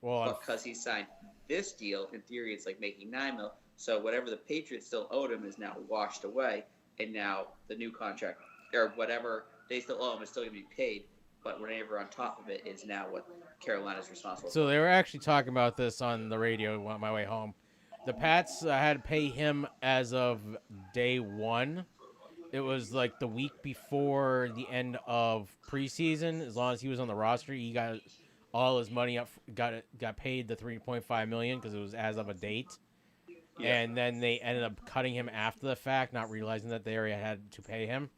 Well, because he signed this deal, in theory, it's like making $9 million. So whatever the Patriots still owed him is now washed away, and now the new contract or whatever they still owe him is still going to be paid. But whatever on top of it is now what Carolina's responsible for. So they were actually talking about this on the radio on my way home. The Pats had to pay him as of day one. It was like the week before the end of preseason. As long as he was on the roster, he got all his money up. Got paid the $3.5 million because it was as of a date. Yeah. And then they ended up cutting him after the fact, not realizing that they already had to pay him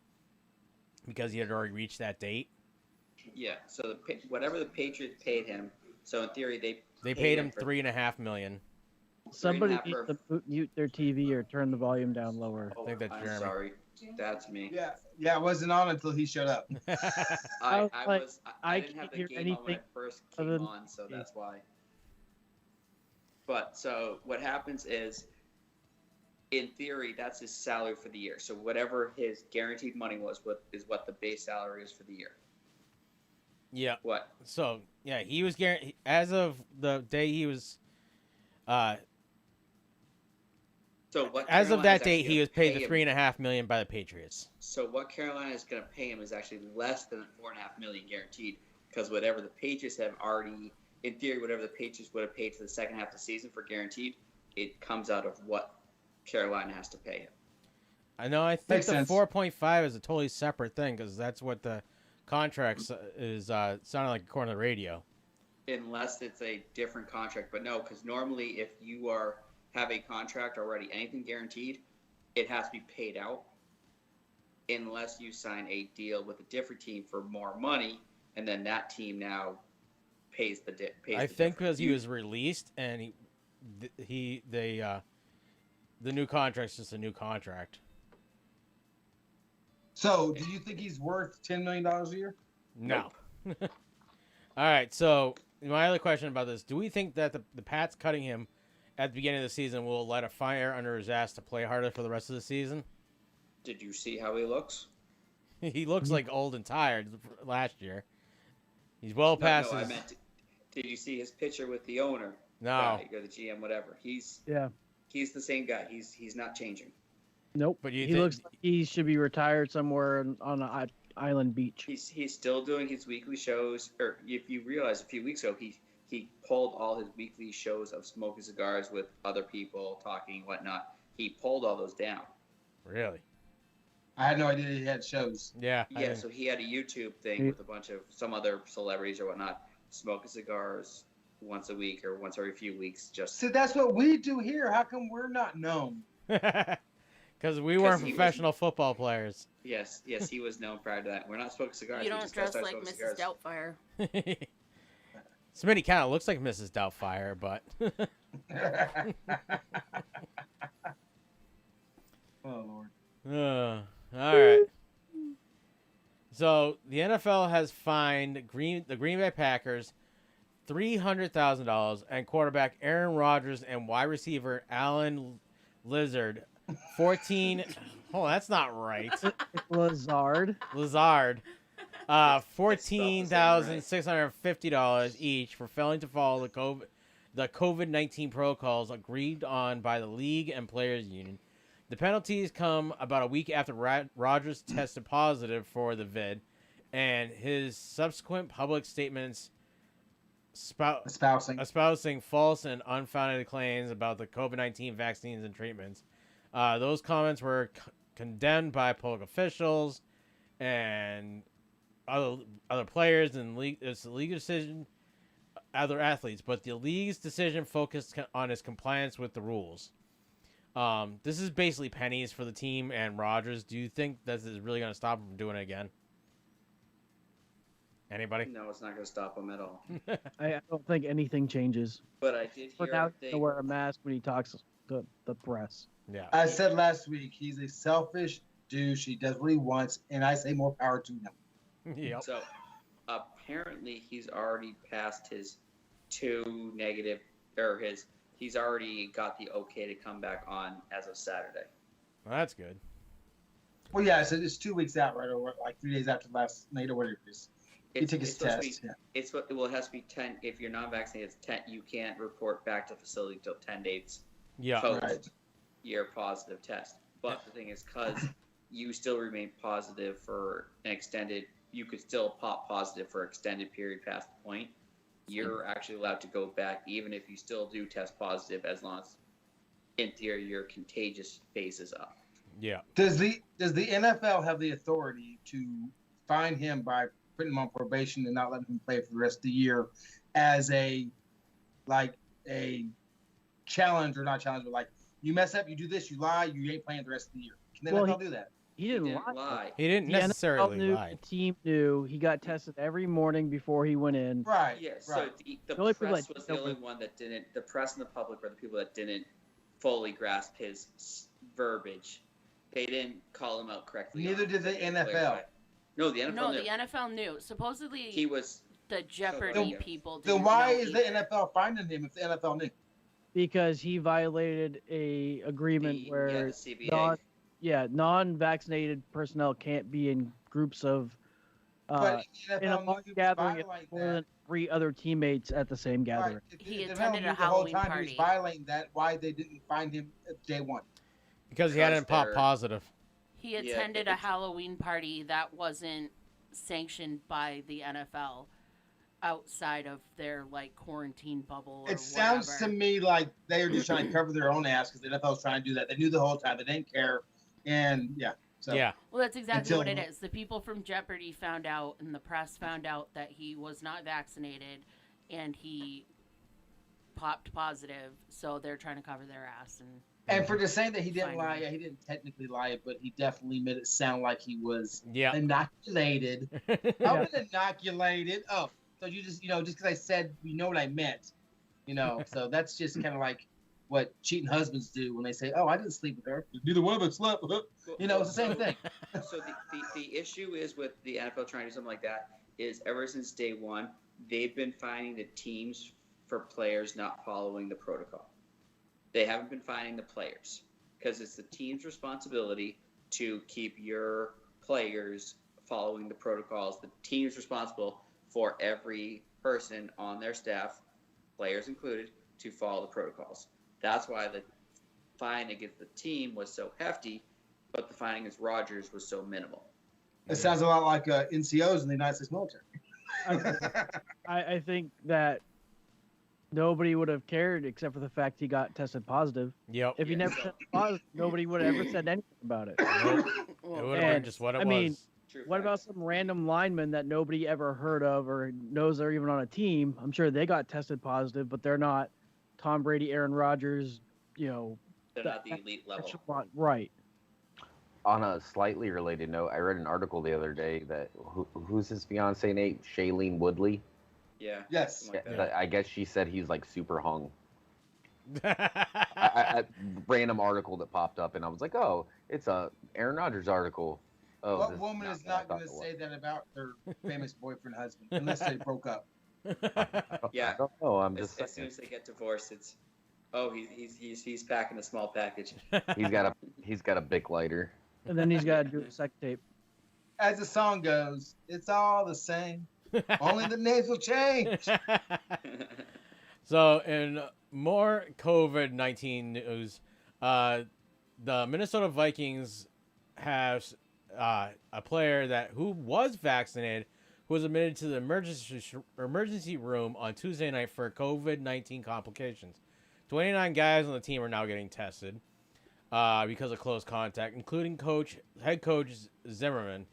because he had already reached that date. Yeah. So whatever the Patriots paid him. So in theory, they paid him $3.5 million. Somebody needs to mute their TV or turn the volume down lower. I think that's Jeremy. Sorry, that's me. Yeah, it wasn't on until he showed up. I didn't have the game on when I first came on, so that's why. But so what happens is, in theory, that's his salary for the year. So whatever his guaranteed money was, is what the base salary is for the year. Yeah. What? So yeah, he was guaranteed as of the day he was. So what? As of that date, he was paid the $3.5 million by the Patriots. So what Carolina is going to pay him is actually less than $4.5 million guaranteed, because whatever the Patriots have already, in theory, whatever the Patriots would have paid for the second half of the season for guaranteed, it comes out of what Carolina has to pay him. I know. I think the 4.5 is a totally separate thing because that's what the contracts is sounding like according to the radio. Unless it's a different contract, but no, because normally if you have a contract already, anything guaranteed, it has to be paid out unless you sign a deal with a different team for more money, and then that team now pays the I think because he was released and the new contract's just a new contract. So, do you think he's worth $10 million a year? No. Nope. All right, so my other question about this, do we think that the Pats cutting him at the beginning of the season will light a fire under his ass to play harder for the rest of the season? Did you see how he looks? He looks like old and tired last year. He's well past his... I meant, did you see his picture with the owner? No. Or the GM, whatever. He's the same guy. He's not changing. Nope. But he looks like he should be retired somewhere on an island beach. He's still doing his weekly shows. Or if you realize, a few weeks ago, he pulled all his weekly shows of smoking cigars with other people, talking and whatnot. He pulled all those down. Really? I had no idea he had shows. Yeah. Yeah, so he had a YouTube thing with a bunch of some other celebrities or whatnot, smoking cigars once a week or once every few weeks. Just see, that's what we do here. How come we're not known? Because we weren't professional football players. Yes, he was known prior to that. We're not smoking cigars. You don't dress like Mrs. Doubtfire. Smitty kind of looks like Mrs. Doubtfire, but... Oh, Lord. All right. So, the NFL has fined the Green Bay Packers $300,000 and quarterback Aaron Rodgers and wide receiver Alan Lazard 14... Oh, that's not right. Lazard. $14,650 each for failing to follow the COVID-19 protocols agreed on by the league and players union. The penalties come about a week after Rodgers tested positive for the vid, and his subsequent public statements espousing false and unfounded claims about the COVID-19 vaccines and treatments. Those comments were condemned by public officials and other players and it's the league decision, other athletes, but the league's decision focused on his compliance with the rules. This is basically pennies for the team and Rodgers. Do you think this is really going to stop him from doing it again? Anybody? No, it's not going to stop him at all. I don't think anything changes. But I did hear now he's going to wear a mask when he talks to the press. Yeah. I said last week, he's a selfish douche. He does what he wants, and I say more power to him. Yep. So apparently he's already passed his 2 negative, or he's already got the okay to come back on as of Saturday. Well, that's good. Well, yeah, so it's 2 weeks out, right, or like 3 days after last night or whatever it is. He took his test. It has to be 10. If you're non-vaccinated, it's 10. You can't report back to the facility until 10 days post your positive test. But the thing is, because you still remain positive for an extended, you could still pop positive for an extended period past the point. You're actually allowed to go back, even if you still do test positive, as long as in theory your contagious phase is up. Yeah. Does the NFL have the authority to fine him by putting him on probation and not letting him play for the rest of the year as a challenge, or not challenge, but like, you mess up, you do this, you lie, you ain't playing the rest of the year? Can the NFL do that? He didn't lie. He didn't necessarily lie. The team knew. He got tested every morning before he went in. Right. Yeah. So the press was the only one that didn't. The press and the public were the people that didn't fully grasp his verbiage. They didn't call him out correctly. Neither did the NFL. No, the NFL No, knew. the NFL knew. Supposedly, he was the Jeopardy people. Then why is the NFL finding him if the NFL knew? Because he violated a agreement where the CBA. non-vaccinated personnel can't be in groups of in a large gathering of more than 3 other teammates at the same gathering. Right. He The attended NFL a Halloween the whole time party. He was violating that. Why they didn't find him at day 1? Because he hadn't popped positive. He attended a Halloween party that wasn't sanctioned by the NFL outside of their quarantine bubble. It sounds whatever. to me like they were just trying to cover their own ass because the NFL was trying to do that. They knew the whole time. They didn't care. And So, yeah. Well, that's exactly what it is. The people from Jeopardy found out, and the press found out that he was not vaccinated, and he popped positive. So they're trying to cover their ass. And for just saying that he didn't lie, he didn't technically lie, but he definitely made it sound like he was inoculated. I've been inoculated. Oh, so you just because I said what I meant, So that's just kind of like what cheating husbands do when they say, "Oh, I didn't sleep with her. Neither one of us slept with her." It's the same thing. So the issue is with the NFL trying to do something like that is ever since day 1, they've been finding the teams for players not following the protocol. They haven't been finding the players because it's the team's responsibility to keep your players following the protocols. The team is responsible for every person on their staff, players included, to follow the protocols. That's why the fine against the team was so hefty, but the fine against Rodgers was so minimal. It sounds a lot like NCOs in the United States military. I think that nobody would have cared except for the fact he got tested positive. Yep. If he never tested positive, nobody would have ever said anything about it. Nope. It would have been just what it was. I mean, what about some random lineman that nobody ever heard of or knows they're even on a team? I'm sure they got tested positive, but they're not Tom Brady, Aaron Rodgers, They're not the elite level. Right. On a slightly related note, I read an article the other day that who's his fiance, Nate? Shailene Woodley. Yeah. Yes. I guess she said he's super hung. A random article that popped up, and I was like, "Oh, it's a Aaron Rodgers article." Oh, what woman is not going to say that about her famous boyfriend husband unless they broke up? Yeah. I don't know. As soon as they get divorced, it's he's packing a small package. He's got a Bic lighter. And then he's got to do a sex tape. As the song goes, it's all the same. Only the names will change. So, in more COVID-19 news, the Minnesota Vikings have a player who was vaccinated, who was admitted to the emergency room on Tuesday night for COVID-19 complications. 29 guys on the team are now getting tested because of close contact, including head coach Zimmerman.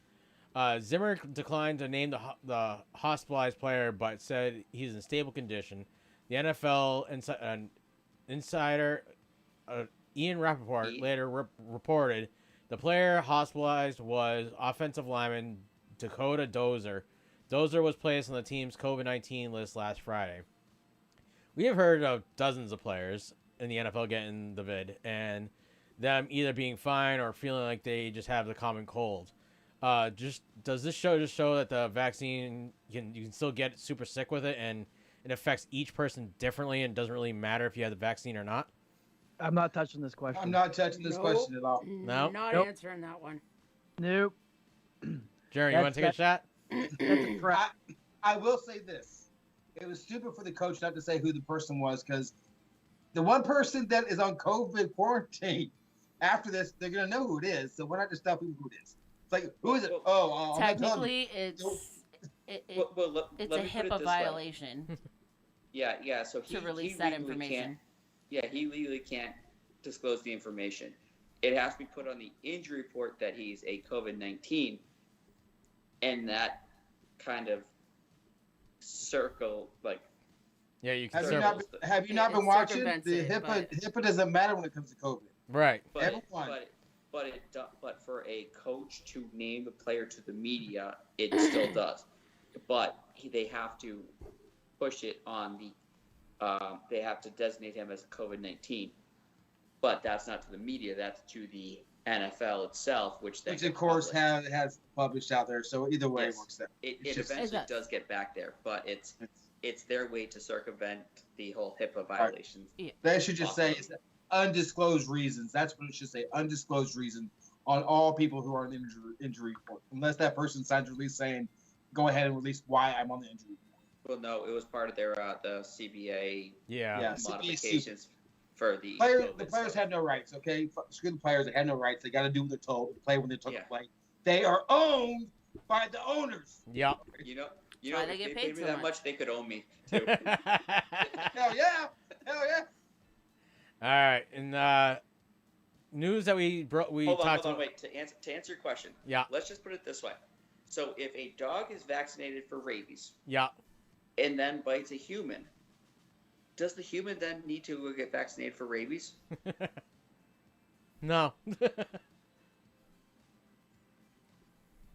Zimmer declined to name the hospitalized player, but said he's in stable condition. The NFL insider Ian Rappaport later reported the player hospitalized was offensive lineman Dakota Dozer. Dozer was placed on the team's COVID-19 list last Friday. We have heard of dozens of players in the NFL getting the vid, and them either being fine or feeling like they just have the common cold. Does this show that the vaccine you can still get super sick with it and it affects each person differently and doesn't really matter if you have the vaccine or not? I'm not touching this question. I'm not touching this question at all. No? Not Nope. answering that one. Nope. Jerry, you want to take a shot? That's a trap. I will say this. It was stupid for the coach not to say who the person was, because the one person that is on COVID quarantine, after this, they're going to know who it is. So why not just tell people who it is? It's like, who is it? Technically, it's a HIPAA violation. Yeah. So to release that information. He legally can't disclose the information. It has to be put on the injury report that he's a COVID-19, and that kind of circle, like. Yeah, you can. Have you not been watching? The HIPAA doesn't matter when it comes to COVID. Right. But for a coach to name a player to the media, it still does. But they have to push it on the. They have to designate him as COVID-19, but that's not to the media. That's to the NFL itself, which of course has published out there. So either way, it works there. It eventually does get back there, but it's their way to circumvent the whole HIPAA violations. Right. They should just say it's undisclosed reasons. That's what it should say. Undisclosed reason on all people who are on the injury report, unless that person signs a release saying, "Go ahead and release why I'm on the injury report." Well, no, it was part of their the CBA modifications for the players. The players had no rights. Okay, screw the players. They had no rights. They got to do what they're told. Play when they're told to play. They are owned by the owners. Yeah. You know, they get if paid they paid me so that much, they could own me too. Hell yeah! All right, and news that we talked about. Wait. To answer your question. Yeah. Let's just put it this way. So if a dog is vaccinated for rabies. Yeah. And then bites a human, does the human then need to go get vaccinated for rabies? No.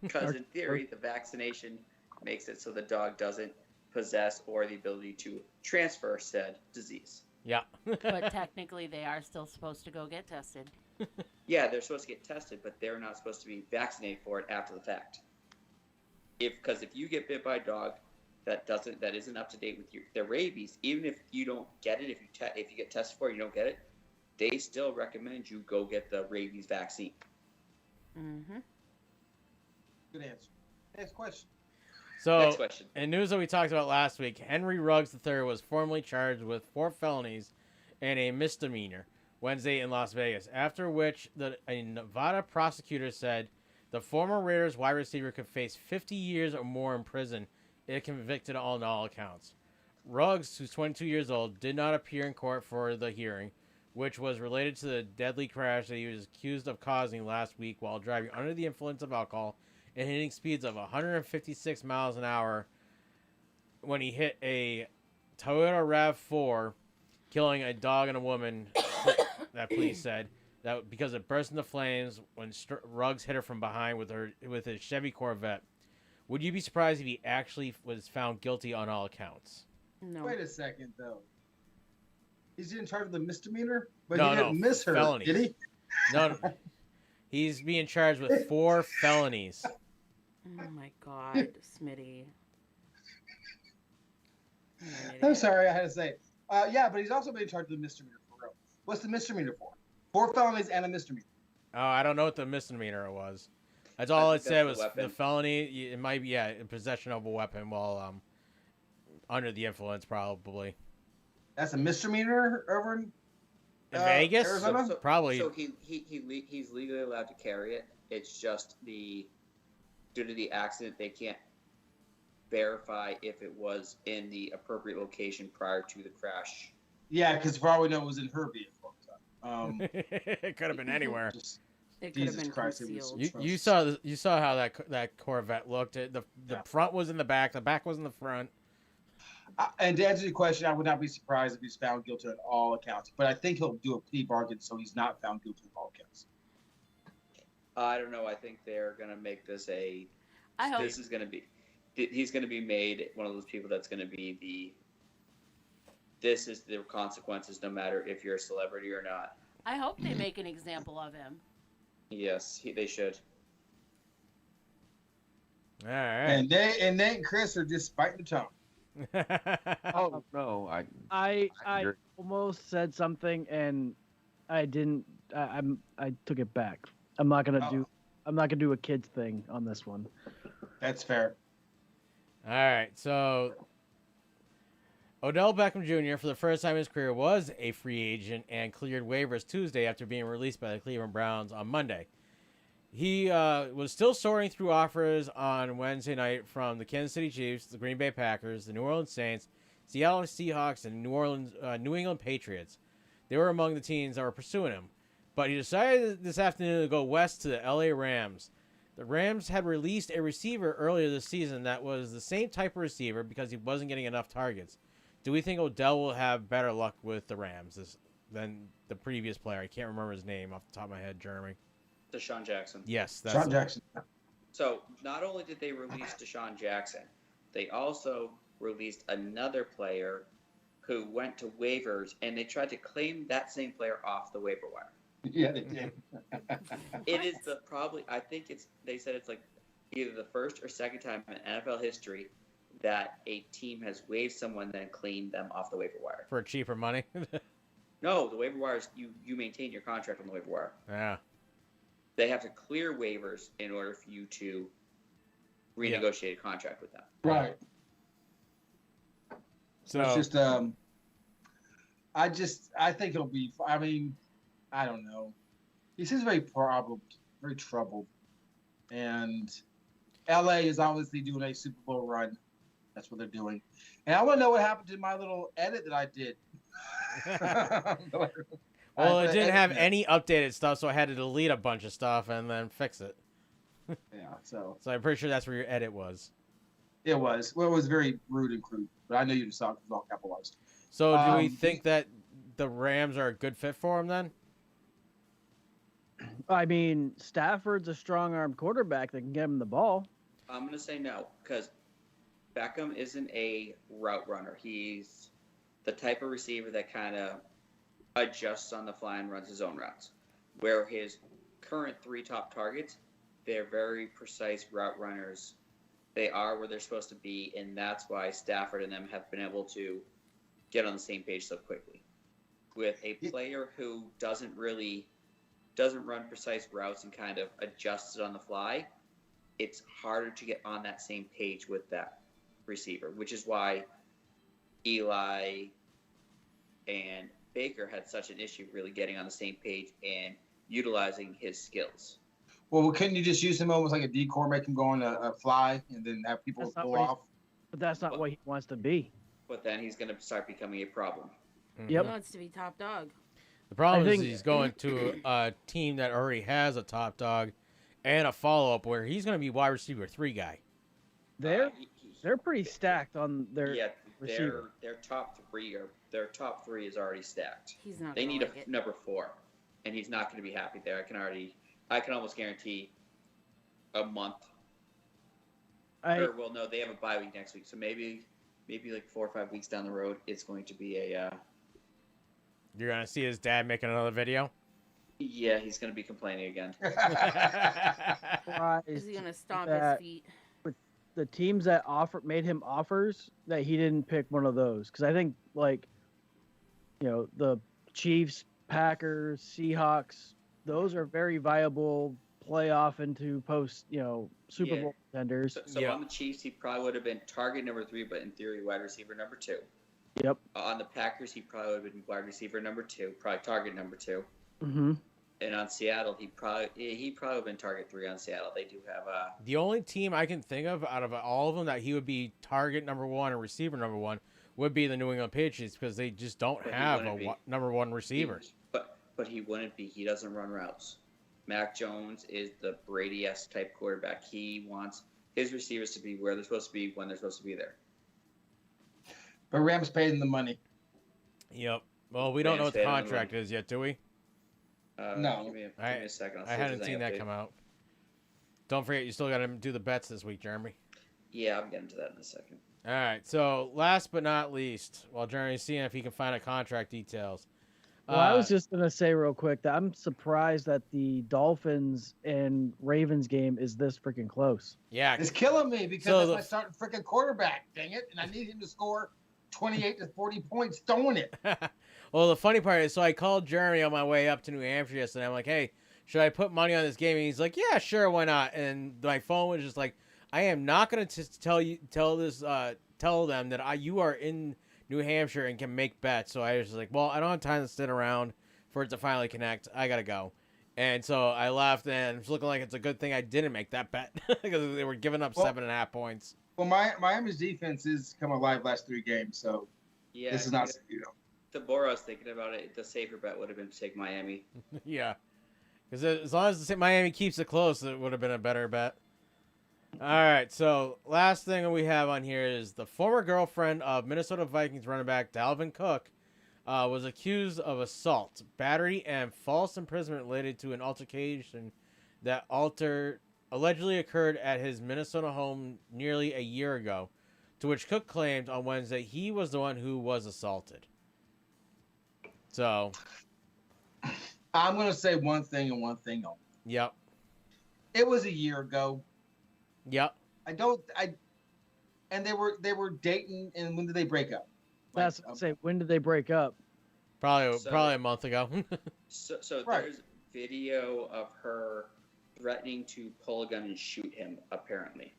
Because in theory, the vaccination makes it so the dog doesn't possess or the ability to transfer said disease. Yeah. But technically, they are still supposed to go get tested. Yeah, they're supposed to get tested, but they're not supposed to be vaccinated for it after the fact. Because if you get bit by a dog that isn't up to date with their rabies, even if you don't get it, if you get tested for it, you don't get it, they still recommend you go get the rabies vaccine. Mm-hmm. Good answer. Next question. So, next question. In news that we talked about last week, Henry Ruggs III was formally charged with 4 felonies and a misdemeanor Wednesday in Las Vegas, after which a Nevada prosecutor said the former Raiders wide receiver could face 50 years or more in prison if convicted on all accounts. Ruggs, who's 22 years old, did not appear in court for the hearing, which was related to the deadly crash that he was accused of causing last week while driving under the influence of alcohol and hitting speeds of 156 miles an hour when he hit a Toyota RAV4, killing a dog and a woman, that police said, that because it burst into flames when Ruggs hit her from behind with his Chevy Corvette. Would you be surprised if he actually was found guilty on all accounts? No. Wait a second, though. He's in charge of the misdemeanor? But no, he didn't miss her, felonies. did he? No. He's being charged with 4 felonies. Oh, my God, Smitty. I'm sorry, I had to say it. Yeah, but he's also being charged with a misdemeanor for real. What's the misdemeanor for? 4 felonies and a misdemeanor. Oh, I don't know what the misdemeanor was. That's all it said was the felony. It might be, in possession of a weapon while under the influence, probably. That's a misdemeanor over in Vegas? Arizona? Probably. So he's legally allowed to carry it. It's just due to the accident, they can't verify if it was in the appropriate location prior to the crash. Yeah, because for all we know, it was in her vehicle. It could have been anywhere. It could have been concealed. You saw how that Corvette looked. The front was in the back was in the front. And to answer your question, I would not be surprised if he's found guilty on all accounts. But I think he'll do a plea bargain so he's not found guilty on all accounts. I don't know. I think they're gonna make this he's gonna be made one of those people that's gonna be this is the consequences no matter if you're a celebrity or not. I hope they make an example of him. Yes, they should. All right. And Nate and Chris are just biting the tongue. Oh no, I agree. almost said something and I didn't. I took it back. I'm not gonna do a kids thing on this one. That's fair. All right, so Odell Beckham Jr. for the first time in his career was a free agent and cleared waivers Tuesday after being released by the Cleveland Browns on Monday. He was still soaring through offers on Wednesday night from the Kansas City Chiefs, the Green Bay Packers, the New Orleans Saints, Seattle Seahawks, and New England Patriots. They were among the teams that were pursuing him. But he decided this afternoon to go west to the LA Rams. The Rams had released a receiver earlier this season that was the same type of receiver because he wasn't getting enough targets. Do we think Odell will have better luck with the Rams than the previous player? I can't remember his name off the top of my head, Jeremy. Deshaun Jackson. Yes, that's Deshaun Jackson. So not only did they release Deshaun Jackson, they also released another player who went to waivers, and they tried to claim that same player off the waiver wire. Yeah, they did. It is they said it's like either the first or second time in NFL history that a team has waived someone then cleaned them off the waiver wire. For cheaper money? No, the waiver wires, you maintain your contract on the waiver wire. Yeah. They have to clear waivers in order for you to renegotiate a contract with them. Right. So it's just, I think it'll be. I mean, I don't know. He seems very troubled, and LA is obviously doing a Super Bowl run. That's what they're doing, and I want to know what happened to my little edit that I did. Well, it didn't have any updated stuff, so I had to delete a bunch of stuff and then fix it. Yeah, so I'm pretty sure that's where your edit was. It was. Well, it was very rude and crude, but I knew you saw it was all capitalized. So do we think that the Rams are a good fit for him then? I mean, Stafford's a strong-armed quarterback that can get him the ball. I'm going to say no, because Beckham isn't a route runner. He's the type of receiver that kind of adjusts on the fly and runs his own routes. Where his current 3 top targets, they're very precise route runners. They are where they're supposed to be, and that's why Stafford and them have been able to get on the same page so quickly. With a player who doesn't run precise routes and kind of adjusts it on the fly, it's harder to get on that same page with that receiver, which is why Eli and Baker had such an issue really getting on the same page and utilizing his skills. Well, couldn't you just use him almost like a decoy, make him go on a fly, and then have people pull off? But that's not what he wants to be. But then he's going to start becoming a problem. Mm-hmm. He wants to be top dog. The problem is he's going to a team that already has a top dog and a follow-up where he's going to be wide receiver 3 guy. They're pretty stacked on their receiver. Their top three is already stacked. He's not. They need a number 4, and he's not going to be happy there. I can almost guarantee a month. No, they have a bye week next week, so maybe like 4 or 5 weeks down the road, it's going to be a. You're gonna see his dad making another video. Yeah, he's gonna be complaining again. Is he gonna stomp his feet? With the teams that made him offers, that he didn't pick one of those, because I think the Chiefs, Packers, Seahawks, those are very viable playoff into post Super Bowl contenders. So on the Chiefs, he probably would have been target number 3, but in theory, wide receiver number 2. Yep. On the Packers, he probably would have been wide receiver number 2, probably target number 2. Mm-hmm. And on Seattle, he probably would have been target 3 on Seattle. They do have the only team I can think of out of all of them that he would be target number 1 and receiver number 1 would be the New England Patriots, because they just don't have a number 1 receiver. But he wouldn't be. He doesn't run routes. Mac Jones is the Brady-esque type quarterback. He wants his receivers to be where they're supposed to be when they're supposed to be there. But Rams paid him the money. Yep. Well, we don't know what the contract is yet, do we? No. Give me a second. I hadn't seen that come out. Don't forget, you still got to do the bets this week, Jeremy. Yeah, I'm getting to that in a second. All right. So last but not least, while Jeremy's seeing if he can find a contract details, Well, I was just gonna say real quick that I'm surprised that the Dolphins and Ravens game is this freaking close. Yeah, it's killing me because that's my starting freaking quarterback. Dang it! And I need him to score 28 to 40 points, throwing it. Well, the funny part is, so I called Jeremy on my way up to New Hampshire yesterday. I'm like, hey, should I put money on this game? And he's like, yeah, sure, why not? And my phone was just like, I am not gonna tell them that you are in New Hampshire and can make bets. So I was just like, well, I don't have time to sit around for it to finally connect. I gotta go. And so I left, and it's looking like it's a good thing I didn't make that bet because they were giving up 7.5 points. Well, Miami's defense has come alive last 3 games, so yeah, this is not, The more I was thinking about it, the safer bet would have been to take Miami. Yeah, because as long as Miami keeps it close, it would have been a better bet. All right, so last thing we have on here is the former girlfriend of Minnesota Vikings running back Dalvin Cook was accused of assault, battery, and false imprisonment related to an altercation that allegedly occurred at his Minnesota home nearly a year ago, to which Cook claimed on Wednesday he was the one who was assaulted. So I'm going to say one thing and one thing only. Yep. It was a year ago. Yep. And they were dating, and when did they break up? That's say, when did they break up? Probably a month ago. So there's video of her threatening to pull a gun and shoot him, apparently.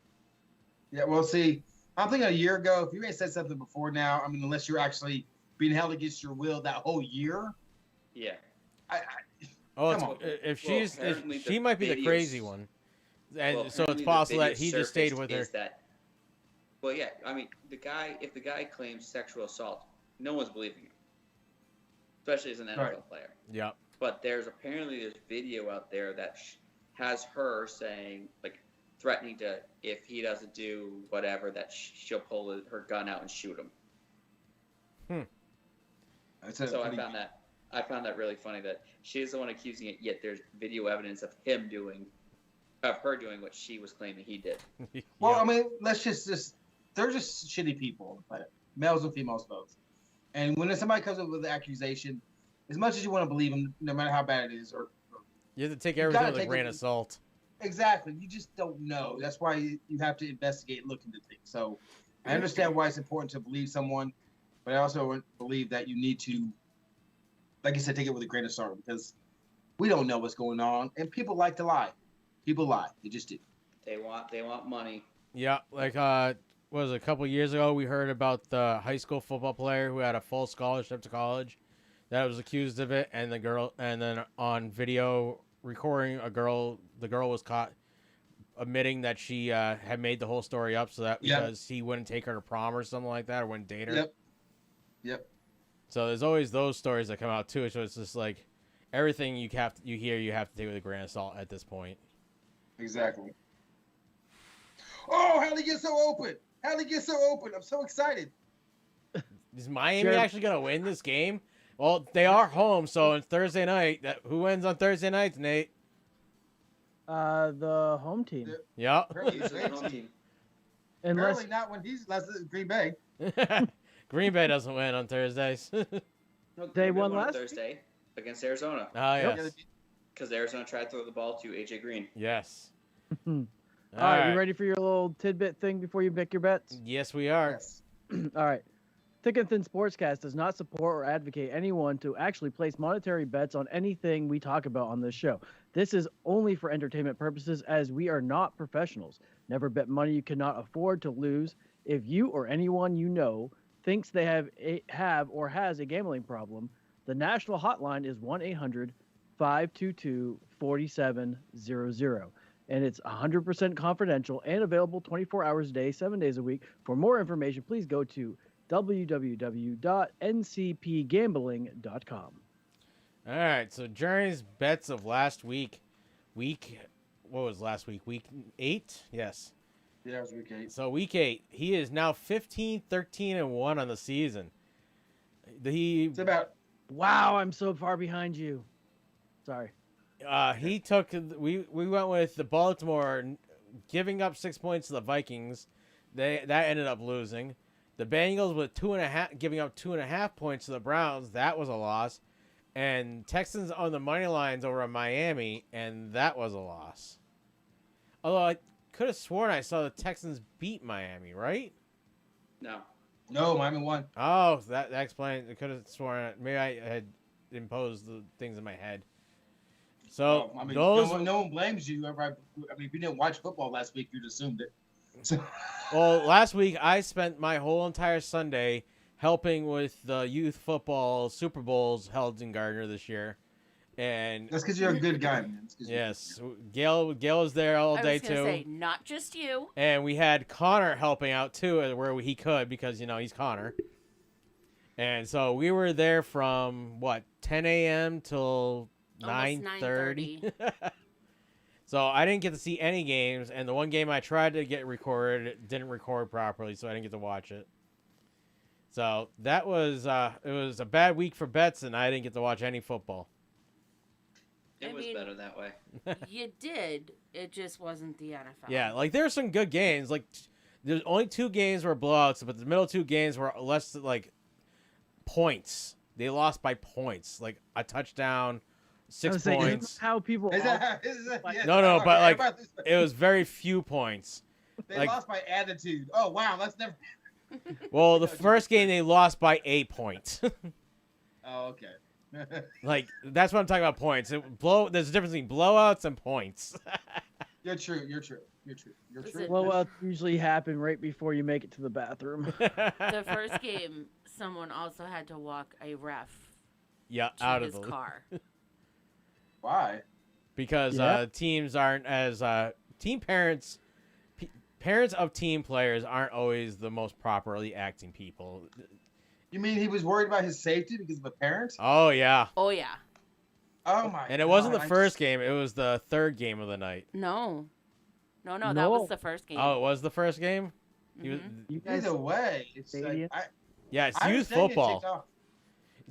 Yeah, well, see, I'm thinking a year ago. If you ain't said something before now, I mean, unless you're actually being held against your will that whole year. Yeah. If she might be the crazy one, and so it's possible that he just stayed with her. Well, yeah, I mean, if the guy claims sexual assault, no one's believing him, especially as an NFL player. Yeah. But there's video out there that has her saying, like, threatening to, if he doesn't do whatever, that she'll pull her gun out and shoot him. So I found that really funny that she's the one accusing it, yet there's video evidence of her doing what she was claiming he did. Well, I mean, let's just they're just shitty people, males and females both. And when somebody comes up with an accusation, as much as you want to believe them, no matter how bad it is, or you have to take everything with a grain of salt. Exactly. You just don't know. That's why you have to investigate, look into things. So I understand why it's important to believe someone, but I also believe that you need to, like you said, take it with a grain of salt, because we don't know what's going on, and people like to lie. People lie. They just do. They want money. Yeah, like what was it, a couple years ago we heard about the high school football player who had a full scholarship to college that was accused of it, and then on video recording the girl was caught admitting that she had made the whole story up so that because he wouldn't take her to prom or something like that, or wouldn't date her. Yep. So there's always those stories that come out too. So it's just like everything you have to take with a grain of salt at this point. Exactly. Oh, how'd he get so open? I'm so excited. Is Miami actually going to win this game? Well, they are home, so on Thursday night, who wins on Thursday nights, Nate? The home team. Yeah. Apparently not when he's Green Bay. Green Bay doesn't win on Thursdays. No, they won last Thursday against Arizona. Oh, yes. Because Arizona tried to throw the ball to A.J. Green. Yes. All right, you ready for your little tidbit thing before you pick your bets? Yes, we are. Yes. All right. Thick and Thin Sportscast does not support or advocate anyone to actually place monetary bets on anything we talk about on this show. This is only for entertainment purposes, as we are not professionals. Never bet money you cannot afford to lose. If you or anyone you know thinks they have or has a gambling problem, the national hotline is 1-800-522-4700. And it's 100% confidential and available 24 hours a day, 7 days a week. For more information, please go to www.ncpgambling.com. All right, so Journey's bets of last week. What was last week? Week 8? Yes. Yeah, it was week 8. So week 8, he is now 15-13-1 on the season. It's about... Wow, I'm so far behind you. Sorry. We went with the Baltimore giving up 6 points to the Vikings. That ended up losing. The Bengals with giving up 2.5 points to the Browns. That was a loss. and Texans on the money lines over on Miami, and that was a loss. Although I could have sworn I saw the Texans beat Miami, right? No, Miami won. Oh, that explains. I could have sworn. Maybe I had imposed the things in my head. So I mean, those. no one blames you. I mean, if you didn't watch football last week, you'd assumed it. So. Well, last week I spent my whole entire Sunday helping with the youth football Super Bowls held in Gardner this year, and that's because you're a good guy, man. Yes, Gail was there all day too. I was gonna say, not just you. And we had Connor helping out too, where he could, because he's Connor. And so we were there from 10 a.m. till 9:30. So I didn't get to see any games, and the one game I tried to get recorded, it didn't record properly, so I didn't get to watch it. So that was it was a bad week for bets, and I didn't get to watch any football. It was better that way. You did. It just wasn't the NFL. Yeah, like there were some good games. Like there's only 2 games were blowouts, but the middle 2 games were less like points. They lost by points, like a touchdown, 6 points. How people? No, but like it was very few points. They lost by attitude. Oh wow, that's never. Well, the first game they lost by 8 points. Oh, okay. Like that's what I'm talking about. Points. There's a difference between blowouts and points. You're true. Blowouts usually happen right before you make it to the bathroom. The first game, someone also had to walk a ref. Yeah, to out his of the car. Why? Because teams aren't as team parents. Parents of team players aren't always the most properly acting people. You mean he was worried about his safety because of a parent? Oh yeah. Oh yeah. Oh my. And it wasn't the first game; it was the third game of the night. No, that was the first game. Oh, it was the first game. Either way, it's like, it's youth football.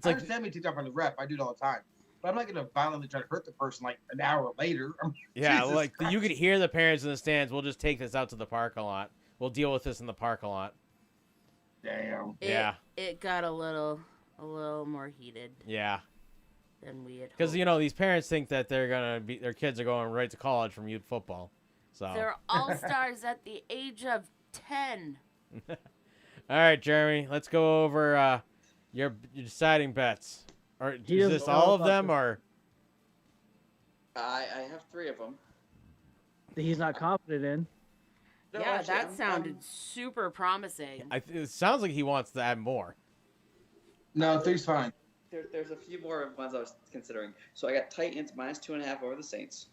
I understand me ticked off on the ref. I do it all the time. But I'm not going to violently try to hurt the person like an hour later. I mean, yeah, Jesus like Christ. you could hear the parents in the stands. We'll just take this out to the parking lot. We'll deal with this in the parking lot. Damn. It got a little more heated. Yeah. Than we had. Because these parents think that their kids are going right to college from youth football. So they're all stars at the age of 10. All right, Jeremy, let's go over your deciding bets. Or is this all of them, or? I have 3 of them. That he's not confident in. No, yeah, actually, that sounded super promising. It sounds like he wants to add more. No, 3's fine. There's a few more ones I was considering. So I got Titans -2.5 over the Saints.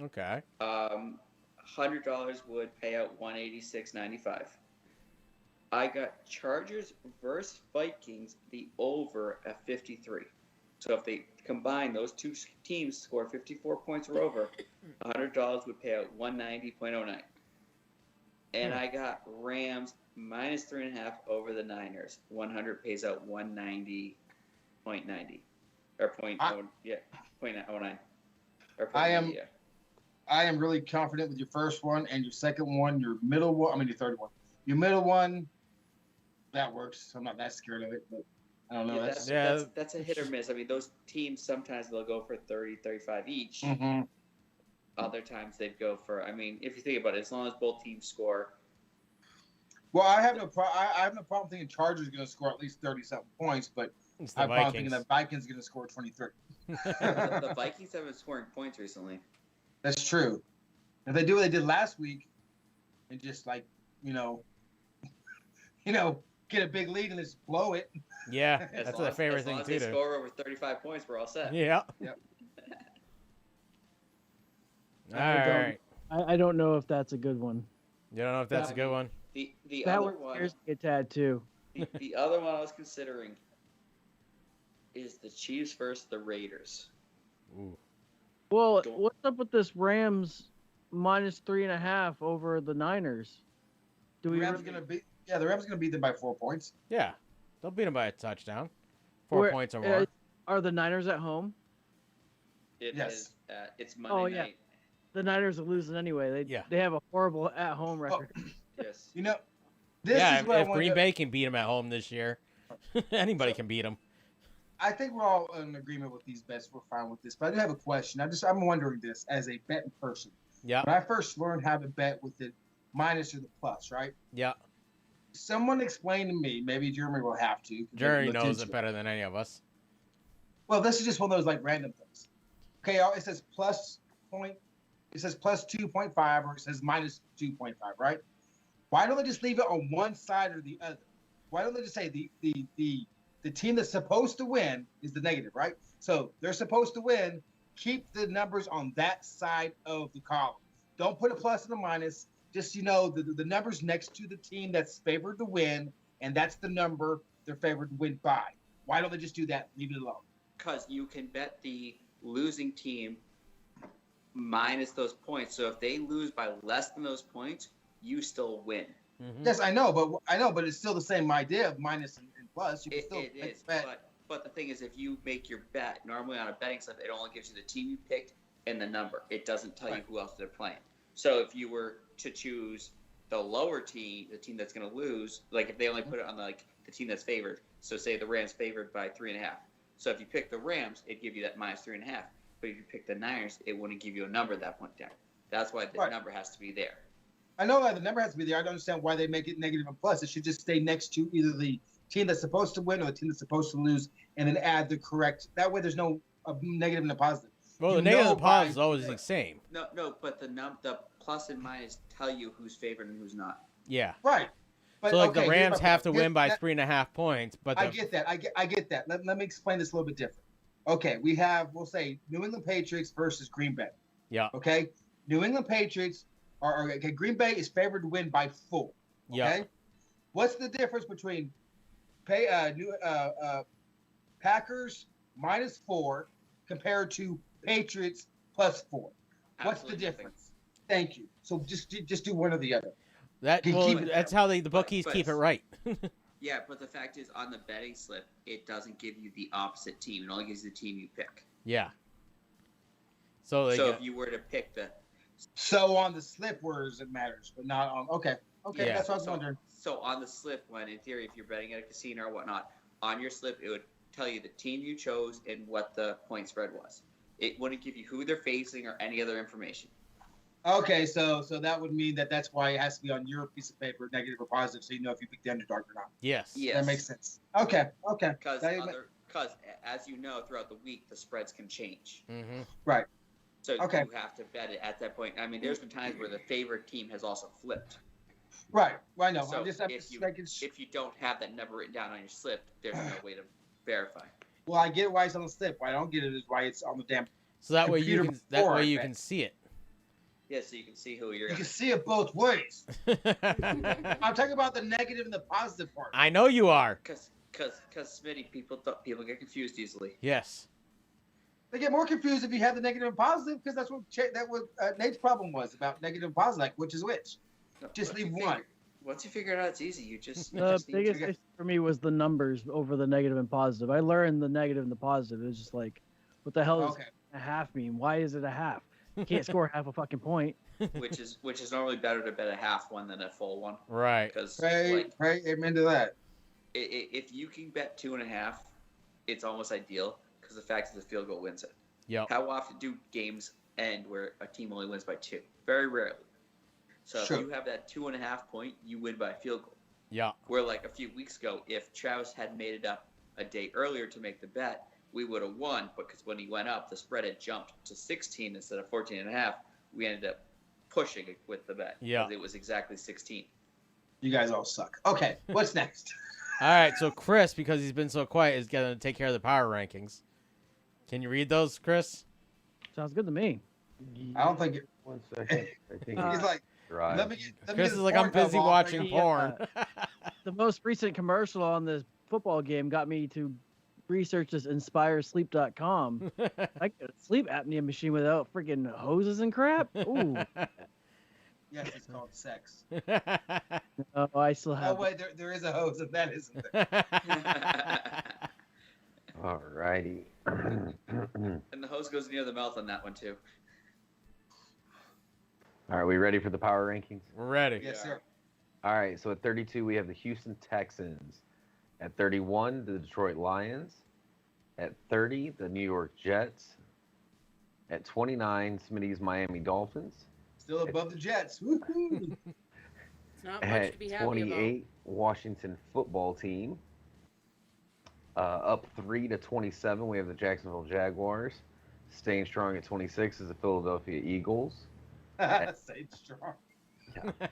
Okay. $100 would pay out $186.95. I got Chargers versus Vikings, the over at 53. So if they combine those 2 teams score 54 points or over, $100 would pay out $190.09. And I got Rams -3.5 over the Niners. 100 pays out $190.90 or .09. Or I am really confident with your first one and your second one, your middle one. I mean your third one. Your middle one, that works. I'm not that scared of it, but I don't know. That's a hit or miss. I mean, those teams sometimes they'll go for 30, 35 each. Mm-hmm. Other times they'd go for. I mean, if you think about it, as long as both teams score. Well, I have no problem thinking Chargers are going to score at least 30-something points, but I have no problem thinking that Vikings are going to score 23. The Vikings have been scoring points recently. That's true. If they do what they did last week, and just get a big lead and just blow it. Yeah, that's my favorite thing too. As long as they score over 35 points, we're all set. Yeah. Yep. All right. I don't know if that's a good one. You don't know if that's a good one? The that other one one. scares me a tad too. The other one I was considering is the Chiefs versus the Raiders. Ooh. Well, what's up with this Rams -3.5 over the Niners? The Rams going to beat them by 4 points. Yeah, they'll beat them by a touchdown, 4 points or more. Are the Niners at home? Yes. It's Monday night. The Niners are losing anyway. They have a horrible at-home record. Yes. This is what if Green Bay can beat them at home this year, anybody can beat them. I think we're all in agreement with these bets. We're fine with this, but I do have a question. I'm wondering this as a betting person. Yeah. When I first learned how to bet with the minus or the plus, right? Yeah. Someone explain to me. Maybe Jeremy will have to. Jeremy knows it better than any of us. Well, this is just one of those like random things. Okay, it says plus point. It says plus 2.5 or it says minus 2.5, right? Why don't they just leave it on one side or the other? Why don't they just say the team that's supposed to win is the negative, right? So they're supposed to win. Keep the numbers on that side of the column. Don't put a plus and a minus. Just, the numbers next to the team that's favored to win, and that's the number they're favored to win by. Why don't they just do that? Leave it alone. Because you can bet the losing team minus those points. So if they lose by less than those points, you still win. Mm-hmm. Yes, I know, but it's still the same idea of minus and plus. You can still is, bet. but the thing is, if you make your bet normally on a betting slip, it only gives you the team you picked and the number. It doesn't tell you who else they're playing. So if you were to choose the lower team, the team that's going to lose, like if they only put it on the team that's favored. So say the Rams favored by 3.5. So if you pick the Rams, it'd give you that minus 3.5. But if you pick the Niners, it wouldn't give you a number at that point in time. That's why the number has to be there. I know that the number has to be there. I don't understand why they make it negative and plus. It should just stay next to either the team that's supposed to win or the team that's supposed to lose, and then add the correct. That way, there's no negative and a positive. Well, the negative and positive is always the same. No, but the plus and minus tell you who's favored and who's not. Yeah. Right. But, so the Rams have to win by 3.5 points, but I get that. I get that. Let me explain this a little bit different. Okay, we'll say New England Patriots versus Green Bay. Yeah. Okay, New England Patriots Green Bay is favored to win by 4. Okay. Yeah. What's the difference between Packers minus 4 compared to Patriots plus 4? What's the difference? Thank you. So just do one or the other. That's how the bookies keep it right. Yeah, but the fact is, on the betting slip, it doesn't give you the opposite team. It only gives you the team you pick. Yeah. So if you were to pick So on the slip, where it matters, but not on. Okay, yeah. That's what I was wondering. So on the slip, when in theory, if you're betting at a casino or whatnot, on your slip, it would tell you the team you chose and what the point spread was. It wouldn't give you who they're facing or any other information. Okay, so that would mean that's why it has to be on your piece of paper, negative or positive, so you know if you pick the underdog or not. Yes. That makes sense. Okay. Because as you know, throughout the week, the spreads can change. Mm-hmm. Right. So you have to bet it at that point. I mean, there's been times where the favorite team has also flipped. Right. Well, I know. So if you don't have that number written down on your slip, there's no way to verify. Well, I get why it's on the slip. Why I don't get it is why it's on the damn. So that way you can see it. Yeah, so you can see who you're. You can see it both ways. I'm talking about the negative and the positive part. I know you are. Because Smitty, people get confused easily. Yes. They get more confused if you have the negative and positive, because that's what Nate's problem was about negative and positive, like which is which. Just leave one. Once you figure it out, it's easy. You just the biggest issue for me was the numbers over the negative and positive. I learned the negative and the positive. It was just like, what the hell does a half mean? Why is it a half? You can't score half a fucking point. which is normally better to bet a half one than a full one. Right. Because right, amen to that. If you can bet 2.5, it's almost ideal because the fact is the field goal wins it. Yep. How often do games end where a team only wins by 2? Very rarely. So if you have that 2.5 point, you win by a field goal. Yeah. Where like a few weeks ago, if Travis had made it up a day earlier to make the bet, we would have won. Because when he went up, the spread had jumped to 16 instead of 14.5. We ended up pushing it with the bet. Yeah. Because it was exactly 16. You guys all suck. Okay, what's next? All right, so Chris, because he's been so quiet, is going to take care of the power rankings. Can you read those, Chris? Sounds good to me. I don't think it. 1 second. I think He's like, let me Chris is like, I'm busy watching porn. The most recent commercial on this football game got me to research this inspiresleep.com. I get a sleep apnea machine without freaking hoses and crap. Ooh. Yes, it's called sex. Oh, I still have. Oh wait, there is a hose of that, isn't there? All righty. And the hose goes near the mouth on that one too. All right, we ready for the power rankings? We're ready. Yes, sir. All right, so at 32, we have the Houston Texans. At 31, the Detroit Lions. At 30, the New York Jets. At 29, Smitty's Miami Dolphins. Still above the Jets. Woo-hoo. It's not much At to be happy 28, Washington Football Team. Up 3 to 27, we have the Jacksonville Jaguars. Staying strong at 26 is the Philadelphia Eagles. Staying strong. Yeah.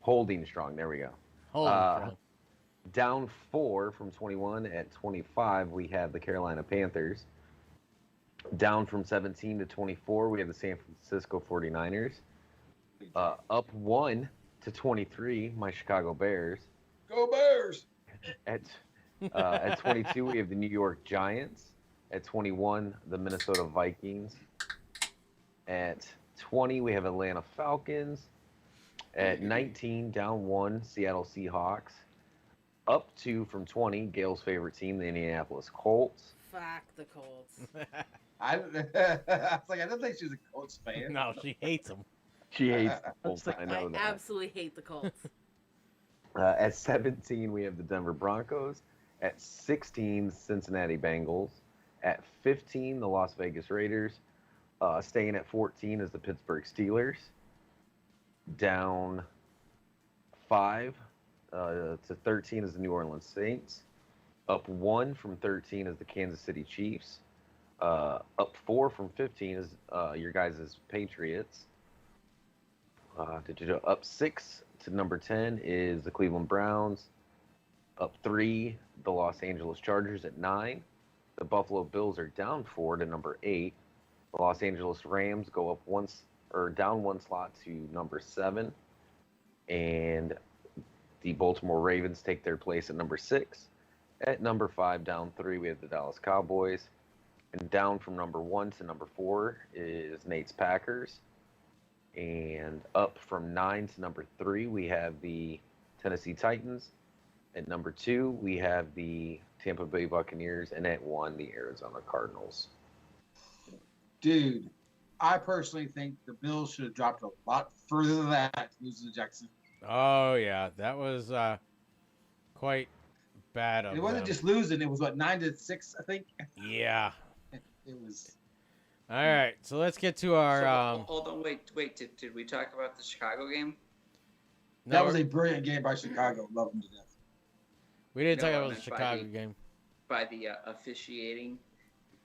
Holding strong. There we go. Holding strong. Down 4 from 21 at 25, we have the Carolina Panthers. Down from 17 to 24, we have the San Francisco 49ers. Up 1 to 23, my Chicago Bears. Go Bears! At 22, we have the New York Giants. At 21, the Minnesota Vikings. At 20, we have Atlanta Falcons. At 19, down 1, Seattle Seahawks. Up 2 from 20, Gail's favorite team, the Indianapolis Colts. Fuck the Colts. I was like, I don't think she's a Colts fan. No, she hates them. She hates the Colts, I know that. Absolutely hate the Colts. At 17, we have the Denver Broncos. At 16, Cincinnati Bengals. At 15, the Las Vegas Raiders. Staying at 14 is the Pittsburgh Steelers. Down 5 to 13 is the New Orleans Saints. Up 1 from 13 is the Kansas City Chiefs. Up 4 from 15 is your guys' Patriots. Up 6 to number 10 is the Cleveland Browns. Up 3, the Los Angeles Chargers at 9. The Buffalo Bills are down 4 to number 8. The Los Angeles Rams go up down 1 slot to number 7. And the Baltimore Ravens take their place at number 6. At number 5, down 3, we have the Dallas Cowboys. And down from number 1 to number 4 is Nate's Packers. And up from 9 to number 3, we have the Tennessee Titans. At number 2, we have the Tampa Bay Buccaneers. And at 1, the Arizona Cardinals. Dude, I personally think the Bills should have dropped a lot further than that losing to Jackson. Oh, yeah. That was quite bad of It wasn't them. just losing. It was, 9-6, I think? Yeah. It was... All right, so let's get to our... Hold on, wait. Did we talk about the Chicago game? That was a brilliant game by Chicago. Love them to death. We didn't talk about the Chicago game. By the officiating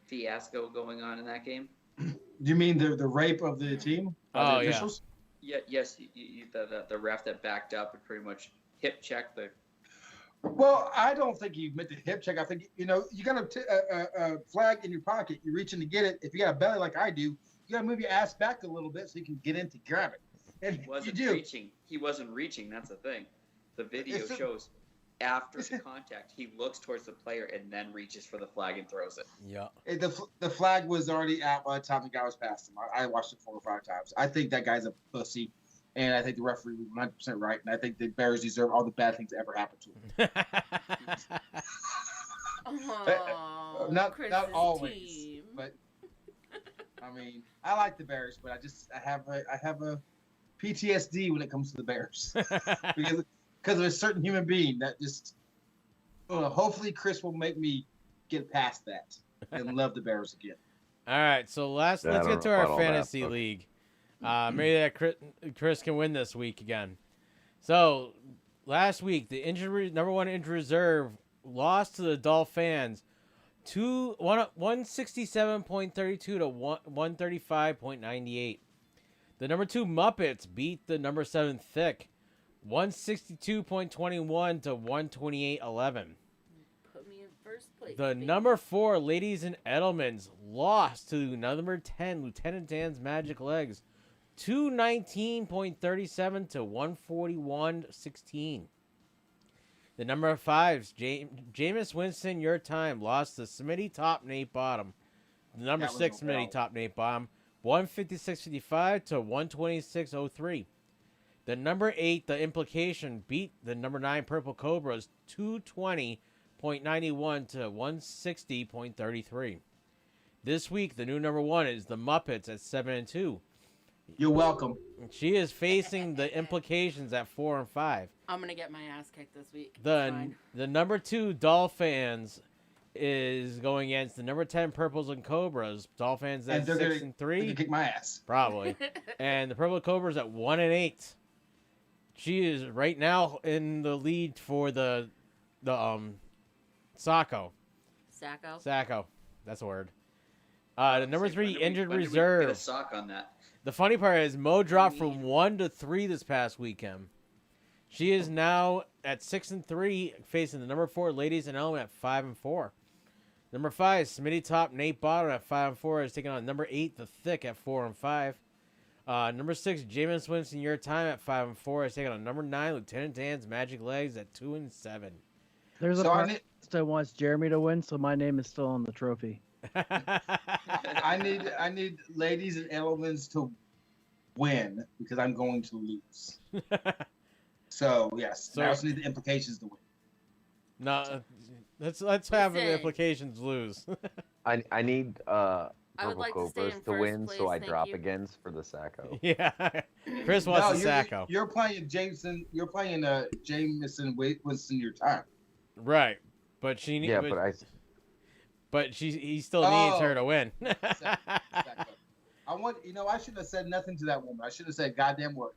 fiasco going on in that game? Do you mean the rape of the team? Oh, the officials? Yeah. Yes, the ref that backed up and pretty much hip checked the... Well, I don't think he meant to hip check. I think, you got a flag in your pocket. You're reaching to get it. If you got a belly like I do, you got to move your ass back a little bit so you can get in to grab it. And He wasn't you do. reaching. He wasn't reaching. That's the thing. The video shows after the contact, he looks towards the player and then reaches for the flag and throws it. Yeah. The flag was already out by the time the guy was past him. I watched it 4 or 5 times. I think that guy's a pussy. And I think the referee was 100% right. And I think the Bears deserve all the bad things that ever happened to them. Not always, team. but I mean, I like the Bears, but I have a PTSD when it comes to the Bears because of a certain human being that just. Hopefully, Chris will make me get past that and love the Bears again. All right, so let's get to our fantasy league. Maybe that Chris can win this week again. So last week, the number 1 injured reserve lost to the Dolphins 167.32 to 135.98. The number 2 Muppets beat the number 7 Thick 162.21 to 128.11. Put me in first place. The number 4 Ladies and Edelmans lost to number 10 Lieutenant Dan's Magic Legs 219.37 to 141.16. The number 5's Jameis Winston Your Time lost to Smitty Top Nate Bottom. The number 6 Smitty Top Nate Bottom 156.55 to 126.03. The number 8 The Implication beat the number 9 Purple Cobras 220.91 to 160.33. This week the new number 1 is the Muppets at 7-2. You're welcome. She is facing the Implications at 4 and 5. I'm gonna get my ass kicked this week. The number 2 Dolphins is going against the number 10 Purples and Cobras. Dolphins at And they're 6 gonna, and 3. They can kick my ass. Probably. And the Purple Cobras at 1 and 8. She is right now in the lead for the Sacco. Sacco. That's a word. The number 3 injured reserve. Get a sock on that. The funny part is Mo dropped from 1 to 3 this past weekend. She is now at 6 and 3, facing the number 4 Ladies and Element at 5 and 4. Number 5, Smitty Top Nate Bottom at 5 and 4 is taking on number 8 The Thick at 4 and 5. Number 6, Jamin Swinson Your Time at 5 and 4 is taking on number 9 Lieutenant Dan's Magic Legs at 2 and 7. There's a person that wants Jeremy to win, so my name is still on the trophy. I need Ladies and Elements to win because I'm going to lose. So yes, I also need the implications to win. No, let's have the implications lose. I need Purple like Cobras to win, so I drop against for the Sacco. Yeah, Chris wants the Sacco. You're playing Jameson. You're playing Jameson Winston Your Time. Right, but she needs. Yeah, but he still needs her to win. I want. I shouldn't have said nothing to that woman. I should have said goddamn word.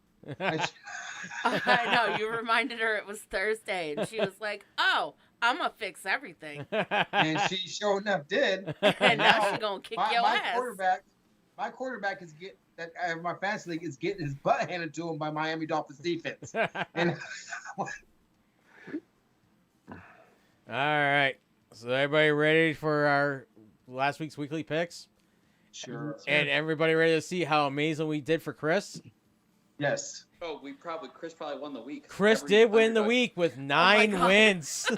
I know, you reminded her it was Thursday, and she was like, "Oh, I'm gonna fix everything." And she sure enough did. And now she's gonna kick your ass. My quarterback is my fantasy league is getting his butt handed to him by Miami Dolphins defense. And all right, so everybody ready for our last week's weekly picks? Sure. And everybody ready to see how amazing we did for Chris? Yes. Oh, Chris probably won the week. Chris did win the week with 9 wins.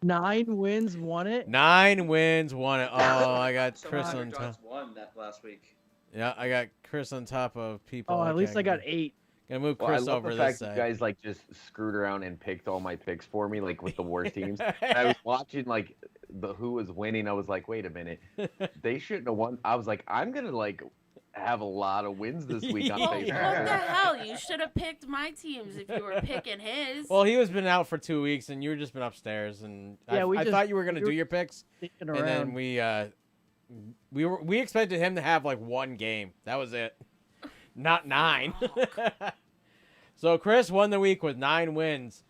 9 wins, won it? 9 wins, won it. Oh, I got Chris on top. Won that last week. Yeah, I got Chris on top of people. Oh, at least I got 8. Gonna move Well, Chris I love over the this fact side. you guys just screwed around and picked all my picks for me, with the worst teams. And I was watching who was winning. I was like, wait a minute, they shouldn't have won. I was like, I'm gonna have a lot of wins this week on Well, paper. what the hell? You should have picked my teams if you were picking his. Well, he was been out for 2 weeks, and you were just been upstairs, and Yeah, I thought you were gonna do your picks, and around. then we expected him to have 1 game. That was it, not 9. So Chris won the week with 9 wins.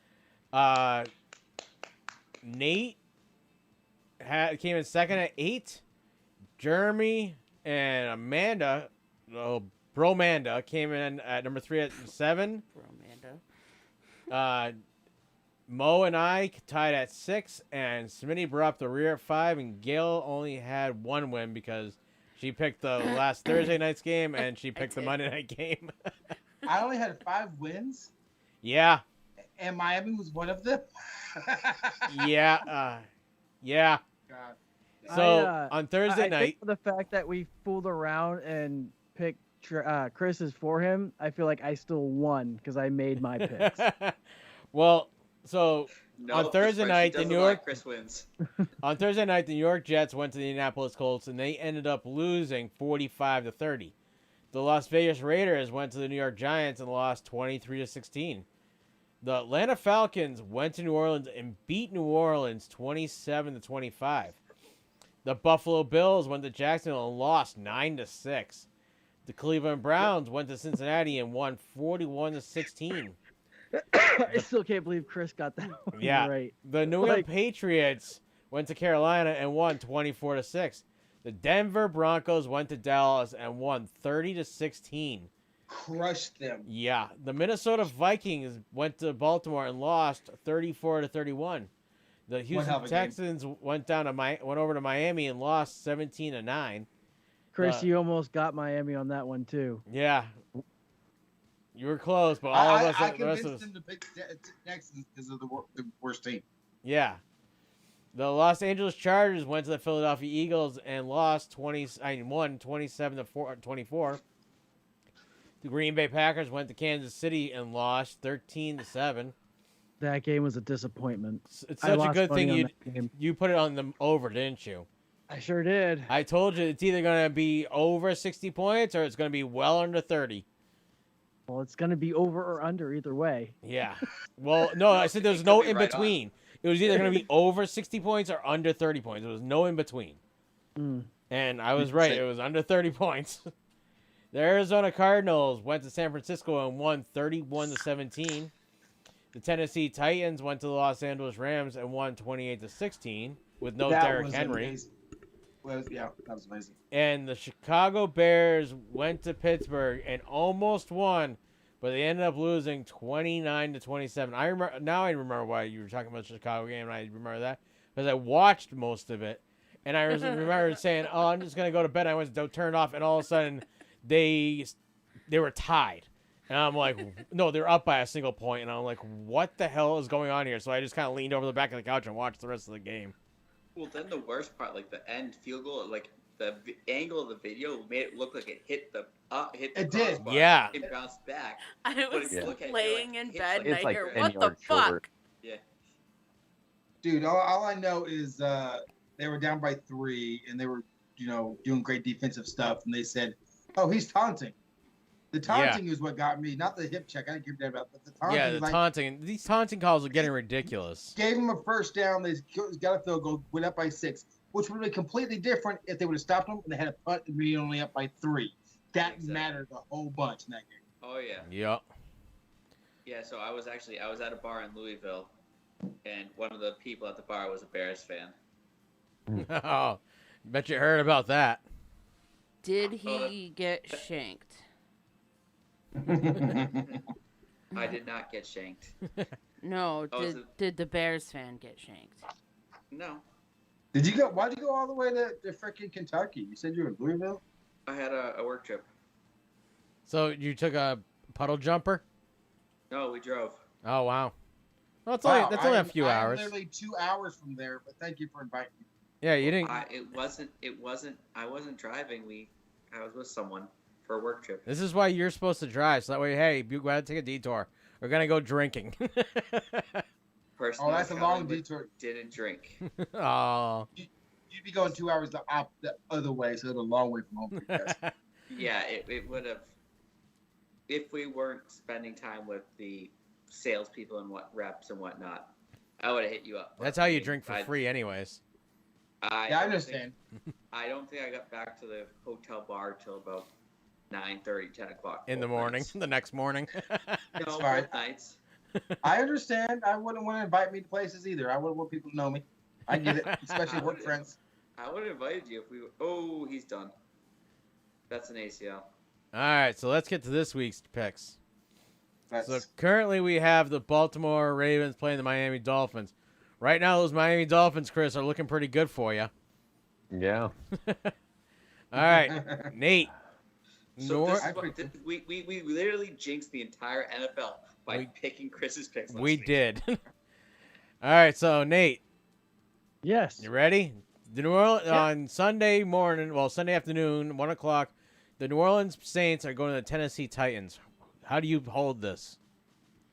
Nate came in second at 8. Jeremy and Amanda, Bromanda, came in at number 3 at 7. Bromanda. Mo and I tied at 6, and Smitty brought up the rear at 5, and Gail only had 1 win because she picked the last Thursday night's game, and she picked the Monday night game. I only had 5 wins. Yeah. And Miami was one of them. Yeah. Yeah. God. So on Thursday I night, think for the fact that we fooled around and picked Chris's for him, I feel like I still won because I made my picks. well, so on Thursday night, the New York Chris wins. On Thursday night, the New York Jets went to the Indianapolis Colts, and they ended up losing 45-30. The Las Vegas Raiders went to the New York Giants and lost 23-16. The Atlanta Falcons went to New Orleans and beat New Orleans 27-25. The Buffalo Bills went to Jacksonville and lost 9-6. The Cleveland Browns went to Cincinnati and won 41-16. I still can't believe Chris got that one right. The New England Patriots went to Carolina and won 24-6. The Denver Broncos went to Dallas and won 30-16. Crushed them. Yeah. The Minnesota Vikings went to Baltimore and lost 34-31. The Houston Texans went over to Miami and lost 17-9. Chris, you almost got Miami on that one too. Yeah. You were close, but all of us. I convinced them to pick Texans because of the worst team. Yeah. The Los Angeles Chargers went to the Philadelphia Eagles and won 27-24. The Green Bay Packers went to Kansas City and lost 13-7. That game was a disappointment. It's such a good thing you put it on the over, didn't you? I sure did. I told you it's either going to be over 60 points or it's going to be well under 30. Well, it's going to be over or under either way. Yeah. Well, no, I said there's no in between. It was either going to be over 60 points or under 30 points. There was no in between. And I was right. It was under 30 points. The Arizona Cardinals went to San Francisco and won 31-17. The Tennessee Titans went to the Los Angeles Rams and won 28-16 with no Derrick Henry. Yeah, that was amazing. And the Chicago Bears went to Pittsburgh and almost won, but they ended up losing 29-27. I remember why you were talking about the Chicago game, and I remember that because I watched most of it, and I remember saying, "Oh, I'm just gonna go to bed." I went to turn it off, and all of a sudden, they were tied, and I'm like, "No, they're up by a single point," and I'm like, "What the hell is going on here?" So I just kind of leaned over the back of the couch and watched the rest of the game. Well, then the worst part, like the end field goal, like the angle of the video made it look like it hit the it did. Yeah. It bounced back. I was laying in bed and I hear, like what the fuck? Short. Yeah. Dude, all I know is they were down by 3 and they were, doing great defensive stuff. And they said, "Oh, he's taunting." The taunting is what got me, not the hip check. I didn't give a damn about, but the taunting. Yeah, the taunting. These taunting calls are getting ridiculous. Gave him a first down. They got a field goal, went up by 6, which would have been completely different if they would have stopped them and they had a punt and be only up by 3. That mattered a whole bunch in that game. Oh yeah. Yep. Yeah, so I was at a bar in Louisville, and one of the people at the bar was a Bears fan. Oh, bet you heard about that. Did he get shanked? I did not get shanked. No. Did the Bears fan get shanked? No. Did you go? Why'd you go all the way to freaking Kentucky? You said you were in Louisville. I had a work trip. So you took a puddle jumper? No, we drove. Oh wow. Well, that's only a few hours. I'm literally 2 hours from there, but thank you for inviting me. Yeah, you didn't. I wasn't driving. I was with someone for a work trip. This is why you're supposed to drive. So that way, hey, you go ahead and take a detour. We're gonna go drinking. Personally, that's a long detour. Didn't drink. Oh. You'd be going 2 hours the other way, so it's a long way from home. Yeah, it would have. If we weren't spending time with the salespeople and reps and whatnot, I would have hit you up. That's how you drink for free, anyways. I understand. I don't think I got back to the hotel bar till about 9:30, 10 o'clock. In the morning, the next morning. No, both nights. I understand. I wouldn't want to invite me to places either. I wouldn't want people to know me. I get it, especially work friends. I would have invited you if we were. Oh, he's done. That's an ACL. All right, so let's get to this week's picks. So currently we have the Baltimore Ravens playing the Miami Dolphins. Right now, those Miami Dolphins, Chris, are looking pretty good for you. Yeah. All right, Nate. So we literally jinxed the entire NFL by picking Chris's picks. We did. All right, so Nate. Yes. You ready? The New Orleans on Sunday afternoon, 1 o'clock. The New Orleans Saints are going to the Tennessee Titans. How do you hold this?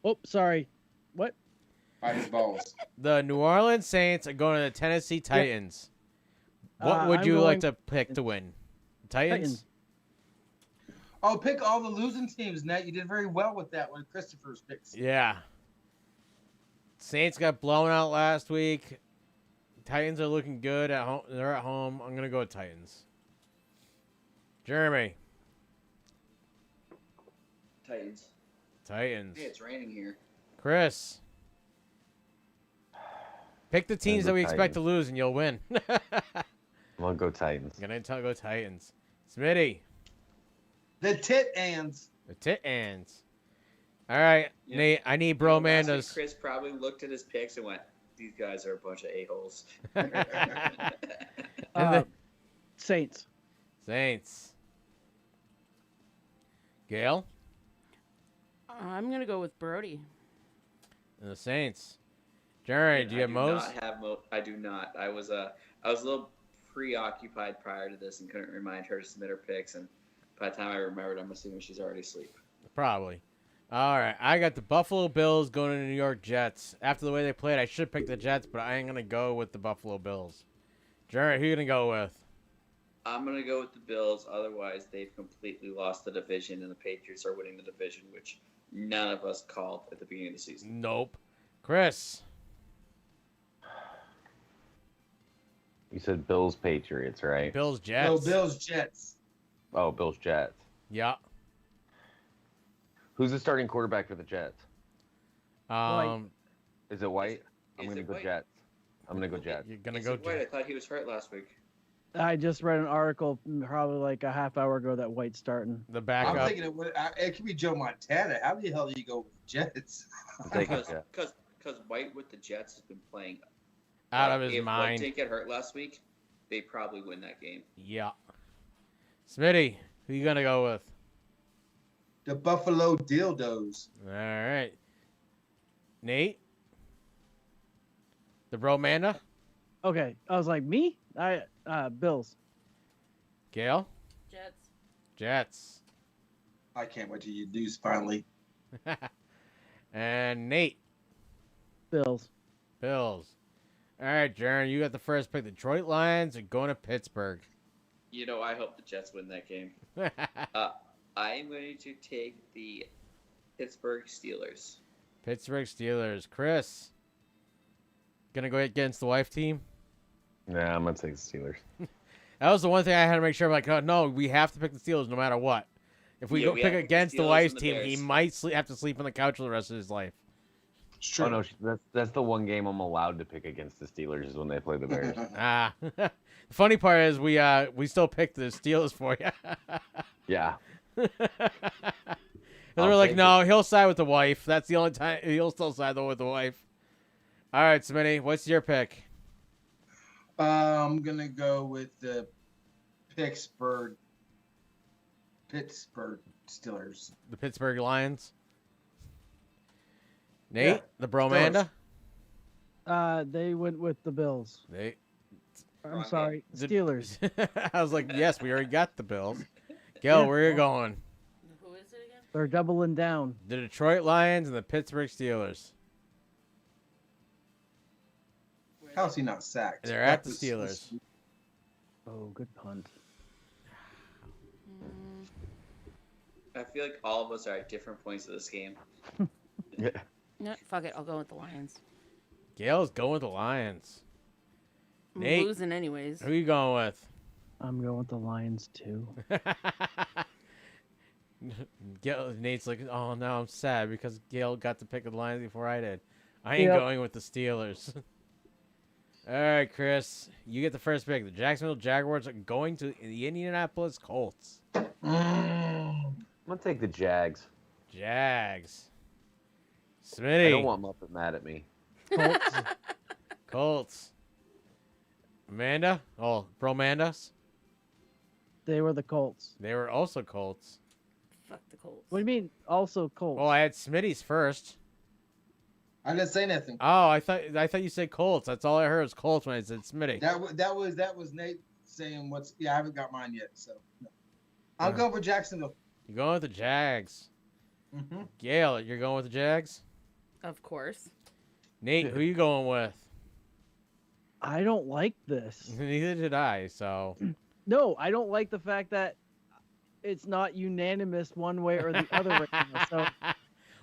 Oh, sorry. What? By his balls. The New Orleans Saints are going to the Tennessee Titans. What would you like to pick to win? Titans? Oh, pick all the losing teams, Nat. You did very well with that one. Christopher's picks. Yeah. Saints got blown out last week. Titans are looking good at home. They're at home. I'm going to go with Titans. Jeremy. Titans. Hey, it's raining here. Chris. Pick the teams that we expect to lose and you'll win. I'm going to go Titans. I'm going to go Titans. Smitty. The Tit-Ans. The Tit-Ans. All right, Nate, I need Bromandas. Chris probably looked at his picks and went, these guys are a bunch of a-holes. Saints. Gail? I'm going to go with Brody. And the Saints. Jerry, do you have Mose? I do not. I was a little preoccupied prior to this and couldn't remind her to submit her picks. And by the time I remembered, I'm assuming she's already asleep. Probably. All right. I got the Buffalo Bills going to the New York Jets. After the way they played, I should pick the Jets, but I ain't going to go with the Buffalo Bills. Jerry, who are you going to go with? I'm going to go with the Bills. Otherwise, they've completely lost the division, and the Patriots are winning the division, which none of us called at the beginning of the season. Nope. Chris? You said Bills Patriots, right? Bills Jets. No, Bills Jets. Oh, Bills Jets. Yeah. Who's the starting quarterback for the Jets? Is it White? I'm gonna go Jets. I'm gonna go Jets. You're gonna Is go it White? I Jets. thought he was hurt last week. I just read an article probably like a half hour ago that White's starting. The backup. I'm thinking it could be Joe Montana. How the hell do you go with the Jets? Because White with the Jets has been playing out of his if mind. White didn't get hurt last week, they probably win that game. Yeah. Smitty, who you gonna go with? The Buffalo Dildos. All right. Nate? The Bromanda? Okay, I was like, me? Bills. Gail? Jets. Jets. I can't wait till you lose finally. And Nate? Bills. Bills. All right, Jaron, you got the first pick. Detroit Lions are going to Pittsburgh. You know, I hope the Jets win that game. I am going to take the Pittsburgh Steelers. Pittsburgh Steelers. Chris? Gonna go against the wife team? Yeah, I'm gonna take the Steelers. That was the one thing I had to make sure. I'm like, oh, no, we have to pick the Steelers no matter what. If we go pick against the wife's team, he might have to sleep on the couch for the rest of his life. Oh no, that's the one game I'm allowed to pick against the Steelers is when they play the Bears. The funny part is we still picked the Steelers for you. Yeah. And we're like, no, he'll side with the wife. That's the only time he'll still side with the wife. All right, Smitty, what's your pick? I'm gonna go with the Pittsburgh Steelers. The Pittsburgh Lions. Nate, Yeah, the Bromanda. They went with the Bills. I'm sorry, Steelers. I was like, yes, we already got the Bills. Gil, where are you going? Who is it again? They're doubling down. The Detroit Lions and the Pittsburgh Steelers. How's he not sacked? They're at the Steelers. Oh, good punt. I feel like all of us are at different points of this game. Yeah. No, fuck it. I'll go with the Lions. Gail's going with the Lions. I'm Nate, losing anyways. who are you going with? I'm going with the Lions too. Nate's like, oh, now I'm sad because Gail got to pick the Lions before I did. I ain't Yep. going with the Steelers. All right, Chris, you get the first pick. The Jacksonville Jaguars are going to the Indianapolis Colts. I'm gonna take the Jags. Jags. Smitty. I don't want Muppet mad at me. Colts. Colts. Amanda? Oh, Bromandas? They were the Colts. They were also Colts. Fuck the Colts. What do you mean? Also Colts. Well, I had Smitty's first. I didn't say nothing. Oh, I thought you said Colts. That's all I heard was Colts when I said Smitty. That was Nate saying what's. Yeah, I haven't got mine yet. So no. I'm going for Jacksonville. You're going with the Jags. Mm-hmm. Gail, you're going with the Jags? Of course. Nate, who you going with? I don't like this. Neither did I, so. No, I don't like the fact that it's not unanimous one way or the other right now. So,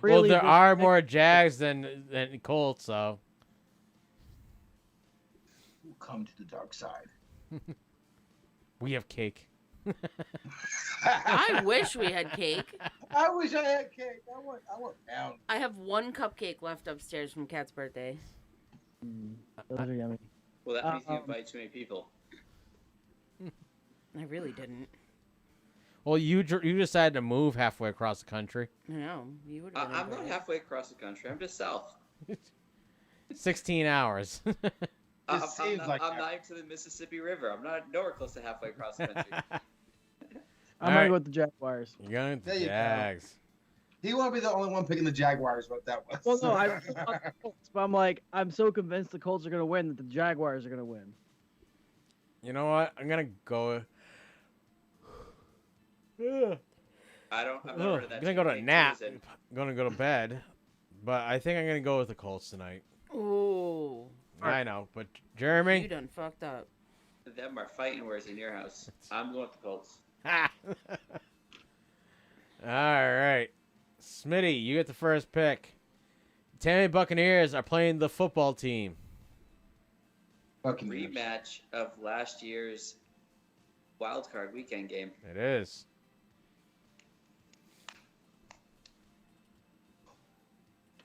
really, well, there this are makes- more Jags than Colts, so. We'll come to the dark side. We have cake. I wish we had cake. I wish I had cake. I want pound. I have one cupcake left upstairs from Kat's birthday. Those are yummy. Well, that means you invite too many people. I really didn't. Well, you decided to move halfway across the country. I know. You would. I'm not halfway across the country. I'm just south. 16 hours. I'm not even to the Mississippi River. I'm not nowhere close to halfway across the country. I'm going to go with the Jaguars. You're going with There the you go. Jags. He won't be the only one picking the Jaguars, but that was. Well, no, I Colts, but I'm like, I'm so convinced the Colts are going to win that the Jaguars are going to win. You know what? I'm going to go. I've never heard of that. I'm going to go to a team. nap. Who is it? I'm going to go to bed. But I think I'm going to go with the Colts tonight. Ooh. I know, but Jeremy? You done fucked up. Them are fighting words in your house. I'm going with the Colts. All right. Smitty, you get the first pick. Tampa Bay Buccaneers are playing the football team. Buccaneers. Rematch of last year's wild card weekend game. It is.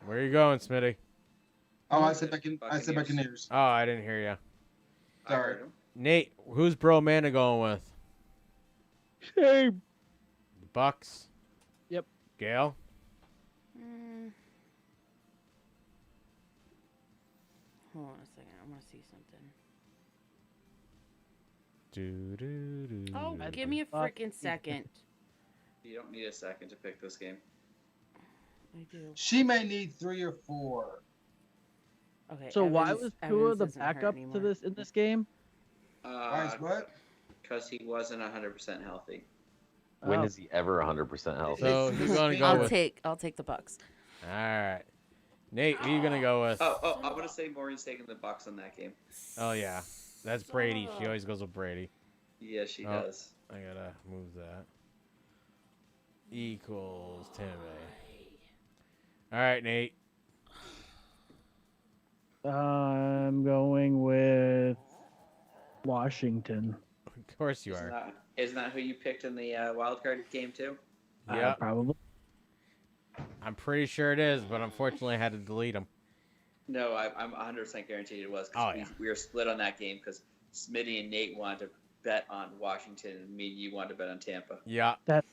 Where are you going, Smitty? Oh, I said Buccaneers. Oh, I didn't hear you. Sorry. Nate, who's Bro Amanda going with? Shame. Bucks. Yep. Gail? Hold on a second. I want to see something. Oh, give me a freaking second. You don't need a second to pick this game. I do. She may need 3 or 4. Okay. So why was Tua the doesn't hurt backup to anymore. this in this game? What? Because he wasn't 100% healthy. When Oh. is he ever 100% healthy? So who's going to go I'll with? take the Bucks. All right. Nate, who you going to go with? Oh, I'm going to say Maureen's taking the Bucks on that game. Oh, yeah. That's Brady. She always goes with Brady. Yeah, she does. I got to move that. Equals Timmy. All right, Nate. I'm going with Washington. Of course you are. Isn't that who you picked in the wild card game too? Yeah. Probably. I'm pretty sure it is, but unfortunately I had to delete them. No, I'm 100% guaranteed it was. Oh, yeah. We were split on that game because Smitty and Nate wanted to bet on Washington, and me and you wanted to bet on Tampa. Yeah. That's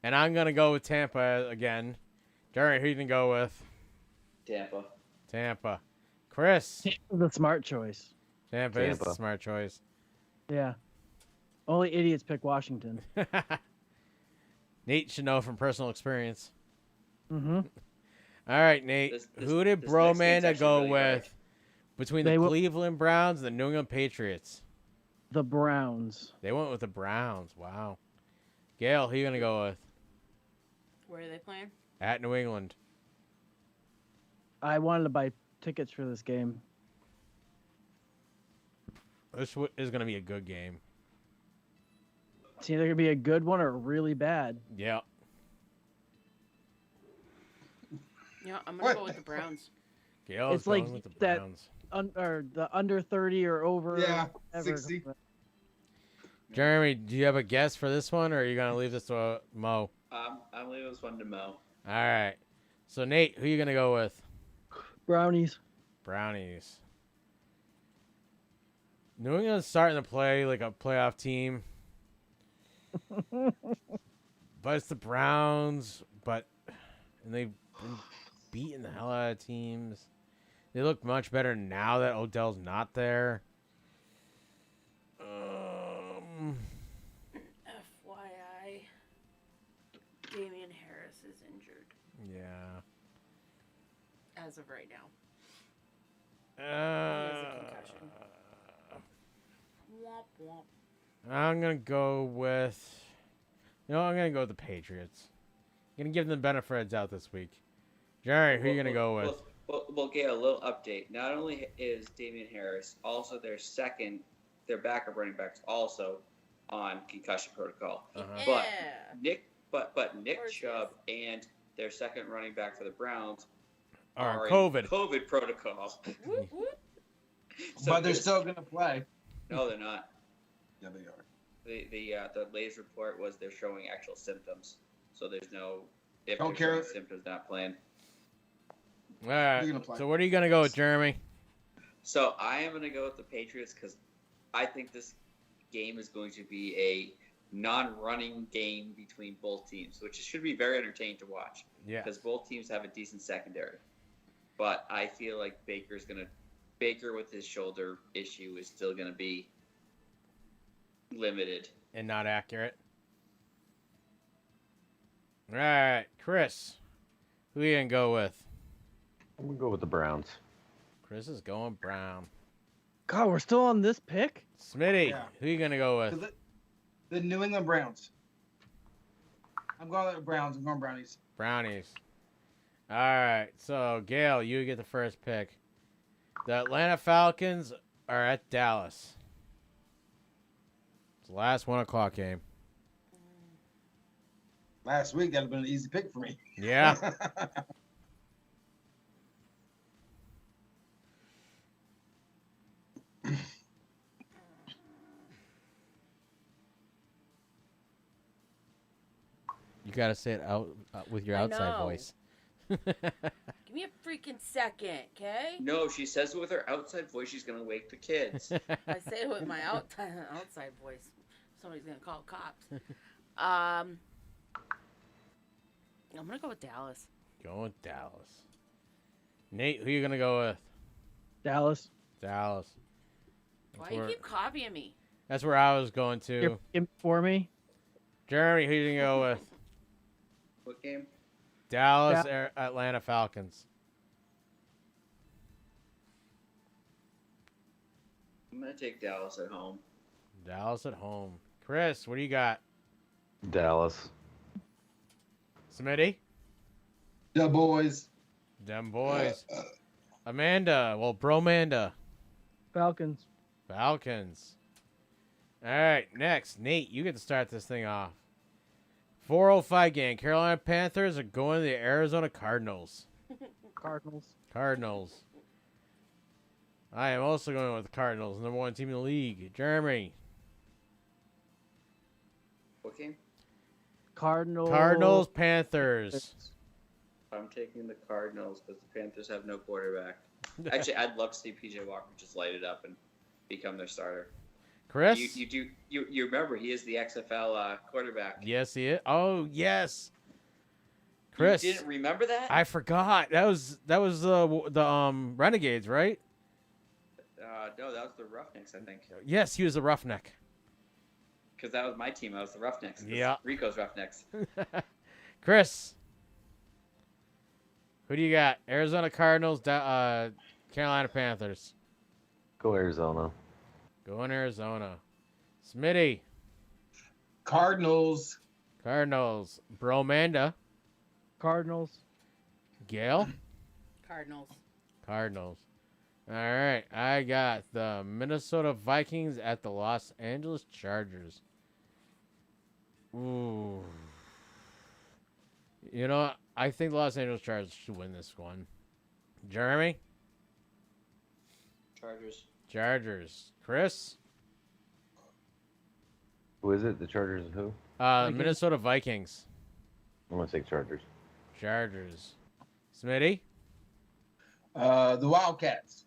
And I'm going to go with Tampa again. Jerry, who you going to go with? Tampa. Tampa. Chris. Tampa's the smart choice. Tampa is the smart choice. Yeah. Only idiots pick Washington. Nate should know from personal experience. Mm-hmm. All right, Nate. Who did this Bro next game's Amanda actually go really with hard. between They the will- Cleveland Browns and the New England Patriots? The Browns. They went with the Browns. Wow. Gail, who you going to go with? Where are they playing? At New England. I wanted to buy tickets for this game. This is going to be a good game. It's either gonna be a good one or really bad. Yeah. Yeah, I'm gonna go with the Browns. Gail's It's like going with the that- Browns. Or the under 30 or over. Yeah, whatever. 60. Jeremy, do you have a guess for this one, or are you going to leave this to Mo? I'm leaving this one to Mo. All right. So, Nate, who you going to go with? Brownies. Brownies. New England's starting to play like a playoff team. But it's the Browns, and they've been beating the hell out of teams. They look much better now that Odell's not there. FYI, Damian Harris is injured Yeah. as of right now. He Uh, has a concussion. Womp womp. I'm going to go with... I'm going to go with the Patriots. I'm going to give them the benefit of the doubt this week. Jerry, who are you going to go with? Well, Gail, a little update. Not only is Damian Harris, also their backup running back's also on concussion protocol. But Nick Chubb and their second running back for the Browns Are in COVID. COVID protocol. But they're still going to play. No, they're not. Yeah, they are. The latest report was they're showing actual symptoms, so there's no if Don't they're care. showing symptoms not playing. All right. So what are you going to go with, Jeremy? So I am going to go with the Patriots because I think this game is going to be a non-running game between both teams, which should be very entertaining to watch. Yeah. Because both teams have a decent secondary, but I feel like Baker with his shoulder issue is still going to be limited. And not accurate. All right, Chris. Who are you going to go with? I'm going to go with the Browns. Chris is going Brown. God, we're still on this pick? Smitty, Yeah. who are you going to go with? The New England Browns. I'm going with the Browns. I'm going Brownies. Brownies. All right, so Gail, you get the first pick. The Atlanta Falcons are at Dallas. It's the last 1 o'clock game. Last week, that would have been an easy pick for me. Yeah. You gotta say it out with your outside voice. Give me a freaking second, okay? No, she says it with her outside voice. She's gonna wake the kids. I say it with my outside voice. Somebody's gonna call cops. I'm gonna go with Dallas. Going with Dallas. Nate, who you gonna go with? Dallas. Dallas. Why do you keep copying me? That's where I was going to. You're for me. Jeremy, who you gonna go with? What game? Dallas, Atlanta Falcons. I'm gonna take Dallas at home. Dallas at home. Chris, what do you got? Dallas. Smitty? The boys. Them boys. Amanda. Well, Bromanda. Falcons. Falcons. All right, next. Nate, you get to start this thing off. 4:05 game. Carolina Panthers are going to the Arizona Cardinals. Cardinals. I am also going with the Cardinals, number 1 team in the league. Jeremy. What game? Cardinals, Panthers. I'm taking the Cardinals because the Panthers have no quarterback. Actually, I'd love to see PJ Walker just light it up and become their starter. Chris? You remember he is the XFL quarterback. Yes, he is. Oh, yes. Chris. You didn't remember that? I forgot. That was the Renegades, right? No, that was the Roughnecks, I think. Yes, he was the Roughneck. Because that was my team. I was the Roughnecks. Yeah. Rico's Roughnecks. Chris. Who do you got? Arizona Cardinals, Carolina Panthers. Go Arizona. Going Arizona. Smitty. Cardinals. Bromanda. Cardinals. Gail. Cardinals. All right. I got the Minnesota Vikings at the Los Angeles Chargers. Ooh. You know, I think the Los Angeles Chargers should win this one. Jeremy? Chargers. Chris? Who is it? The Chargers and who? Minnesota Vikings. I'm going to take Chargers. Smitty? The Wildcats.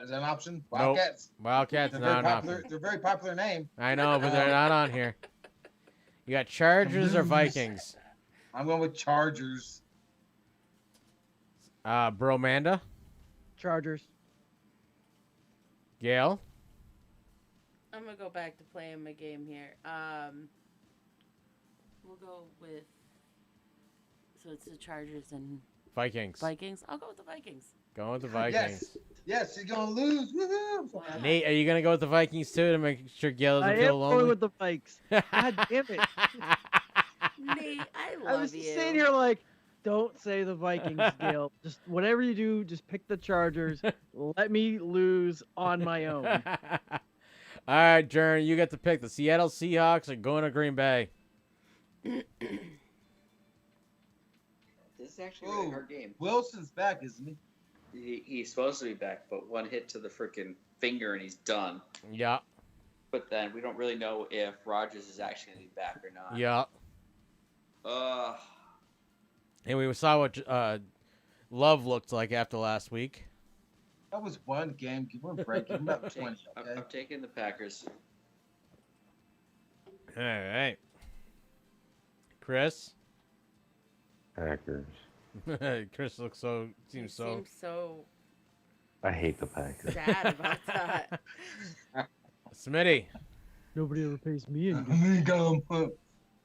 Is that an option? Wildcats? Nope. Wildcats not an option. They're a very popular name. I know, but they're not on here. You got Chargers or Vikings? I'm going with Chargers. Bromanda? Chargers. Gail? I'm gonna go back to playing my game here. We'll go with. So it's the Chargers and Vikings. I'll go with the Vikings. Going with the Vikings. Yes, you're gonna lose. Woohoo! Nate, are you gonna go with the Vikings too to make sure Gail doesn't feel lonely? I am going with the Vikes. God damn it! Nate, I love you. I was just sitting here like, don't say the Vikings, Gail. Just whatever you do, just pick the Chargers. Let me lose on my own. All right, Jern, you get to pick. The Seattle Seahawks are going to Green Bay. This is actually a really hard game. Wilson's back, isn't he? He's supposed to be back, but one hit to the freaking finger and he's done. Yeah. But then we don't really know if Rodgers is actually going to be back or not. Yeah. And we saw what Love looked like after last week. That was one game. Give him a break. Give him about 20. Okay? I'm taking the Packers. All right. Chris? Packers. Chris seems so. I hate the Packers. Sad about that. Smitty. Nobody ever pays me I'm gonna go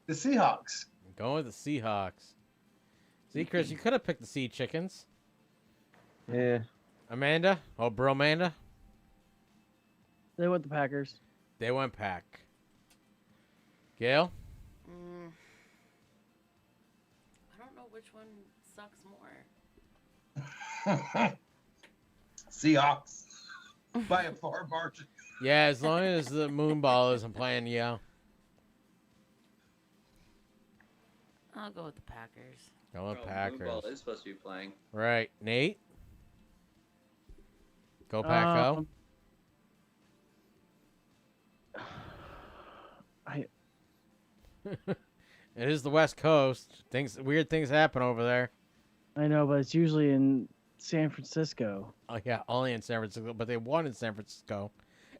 the Seahawks. Going with the Seahawks. See, Chris, you could have picked the Sea Chickens. Yeah. Amanda? Oh, Bromanda? They went the Packers. They went Pack. Gail? I don't know which one sucks more. Seahawks. By a far margin. Yeah, as long as the Moonball isn't playing, yeah. I'll go with the Packers. Go with Packers. Moonball is supposed to be playing. Right. Nate? Go Pack-O. It is the West Coast. Weird things happen over there. I know, but it's usually in San Francisco. Oh yeah, only in San Francisco, but they won in San Francisco,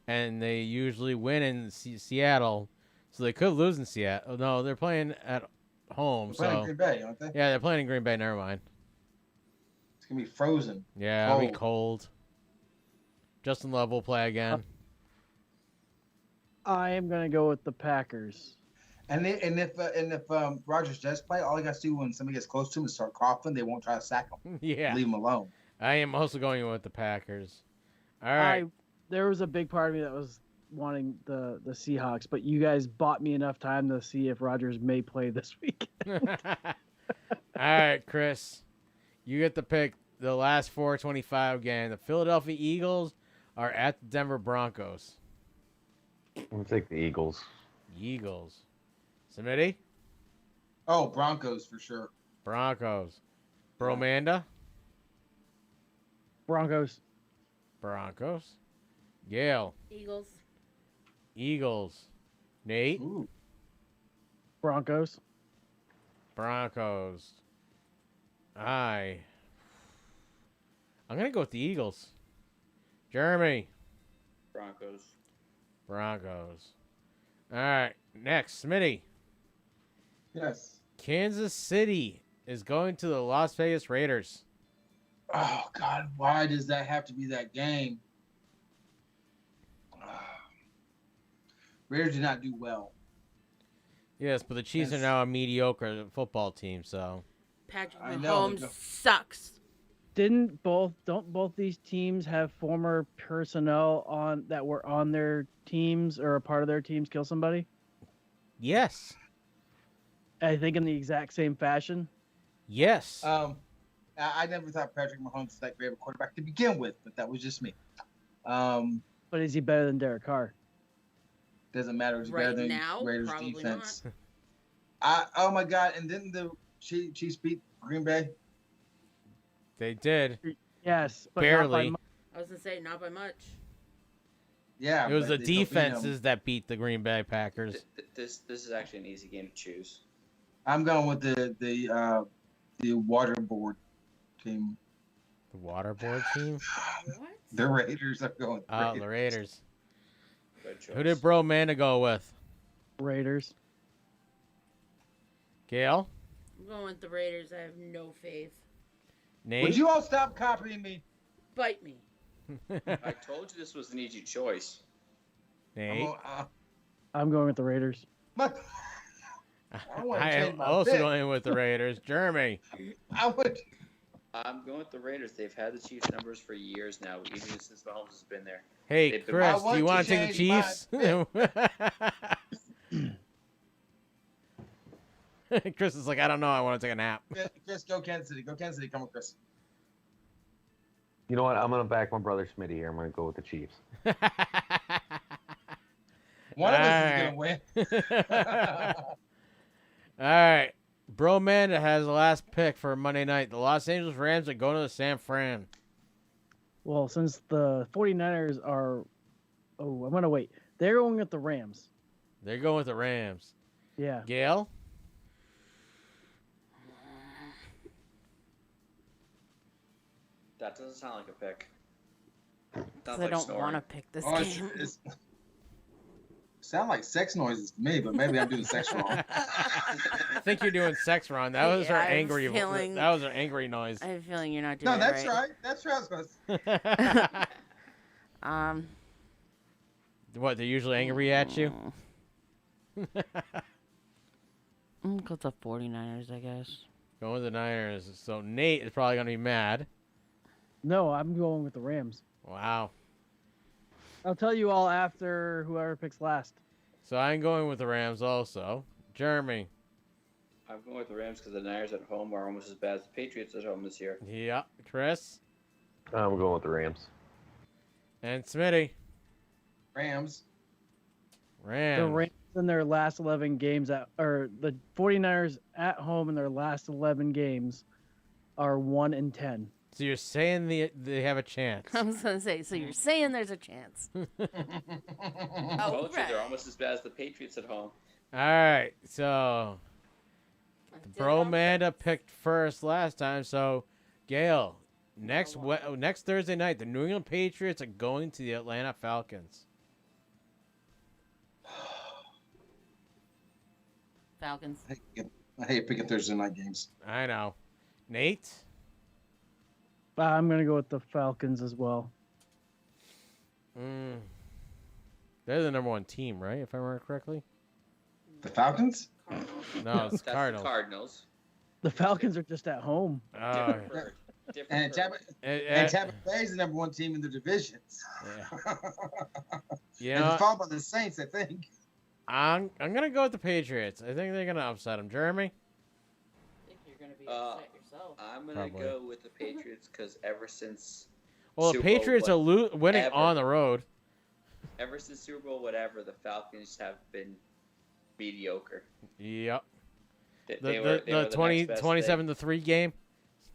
and they usually win in Seattle, so they could lose in Seattle. No, they're playing at home. They're playing in Green Bay, aren't they? Yeah, they're playing in Green Bay. Never mind. It's gonna be frozen. Yeah, it'll be cold. Justin Love will play again. I am gonna go with the Packers. And if Rodgers does play, all he got to do when somebody gets close to him is start coughing. They won't try to sack him. Yeah, leave him alone. I am also going with the Packers. All right. There was a big part of me that was wanting the Seahawks, but you guys bought me enough time to see if Rodgers may play this week. All right, Chris, you get to pick the last 4:25 game. The Philadelphia Eagles are at the Denver Broncos. I'll take the Eagles. Eagles. Smitty? Oh, Broncos for sure. Broncos. Bromanda? Broncos. Broncos. Gail? Eagles. Eagles. Nate? Ooh. Broncos. Broncos. I'm going to go with the Eagles. Jeremy? Broncos. Broncos. All right. Next, Smitty. Yes. Kansas City is going to the Las Vegas Raiders. Oh God, why does that have to be that game? Raiders did not do well. Yes, but the Chiefs are now a mediocre football team, so. Patrick I know, Mahomes sucks. Don't both these teams have former personnel that were on their teams or a part of their teams kill somebody? Yes. I think in the exact same fashion. Yes. I never thought Patrick Mahomes was that great of a quarterback to begin with, but that was just me. But is he better than Derek Carr? Doesn't matter. He's Right better than now, Raiders probably defense. Oh my God! And didn't the Chiefs beat Green Bay? They did. Yes, but barely. I was gonna say not by much. Yeah, it was the they still beat defenses that beat the Green Bay Packers. This is actually an easy game to choose. I'm going with the waterboard team. The waterboard team? What? The Raiders are going. Oh, the Raiders. Good choice. Who did Bromanda go with? Raiders. Gail? I'm going with the Raiders. I have no faith. Nate? Would you all stop copying me? Bite me. I told you this was an easy choice. Nate? I'm going with the Raiders. I am also going with the Raiders. Jeremy? I'm going with the Raiders. They've had the Chiefs numbers for years now, even since Mahomes has been there. Hey, Chris, do you want to take the Chiefs? Chris is like, I don't know. I want to take a nap. Chris, go Kansas City. Go Kansas City. Come on, Chris. You know what? I'm going to back my brother Smitty here. I'm going to go with the Chiefs. One of us is going to win. All right. Bromanda has the last pick for Monday night. The Los Angeles Rams are going to the San Fran. Well, since the 49ers are... Oh, I'm going to wait. They're going with the Rams. They're going with the Rams. Yeah. Gail? That doesn't sound like a pick. Because I don't want to pick this game. Sound like sex noises to me, but maybe I'm doing sex wrong. I think you're doing sex wrong. That was our angry. That was our angry noise. I have a feeling you're not doing No, it that's right. right. That's right. I was going to What? They're usually angry at you. I'm going with the 49ers, I guess. Going with the Niners. So Nate is probably going to be mad. No, I'm going with the Rams. Wow. I'll tell you all after whoever picks last. So I'm going with the Rams also. Jeremy. I'm going with the Rams because the Niners at home are almost as bad as the Patriots at home this year. Yeah. Chris. I'm going with the Rams. And Smitty. Rams. The Rams in their last 11 games, or the 49ers at home in their last 11 games are 1-10. So you're saying they have a chance? I was going to say, so you're saying there's a chance. I told you they're almost as bad as the Patriots at home. All right. So Bromanda picked first last time, so Gail, next Thursday night, the New England Patriots are going to the Atlanta Falcons. Falcons. I hate picking Thursday night games. I know. Nate? I'm going to go with the Falcons as well. They're the number 1 team, right? If I remember correctly. The Falcons? No, it's That's Cardinals. The Cardinals. The Falcons are just at home. And Tampa Bay is the number 1 team in the divisions. Yeah. And it's followed by the Saints, I think. I'm gonna go with the Patriots. I think they're gonna upset them. Jeremy? I think you're gonna be upset yourself. I'm gonna go with the Patriots because ever since the Patriots are winning on the road. Ever since Super Bowl whatever, the Falcons have been mediocre. Yep. They were the 27-3 game.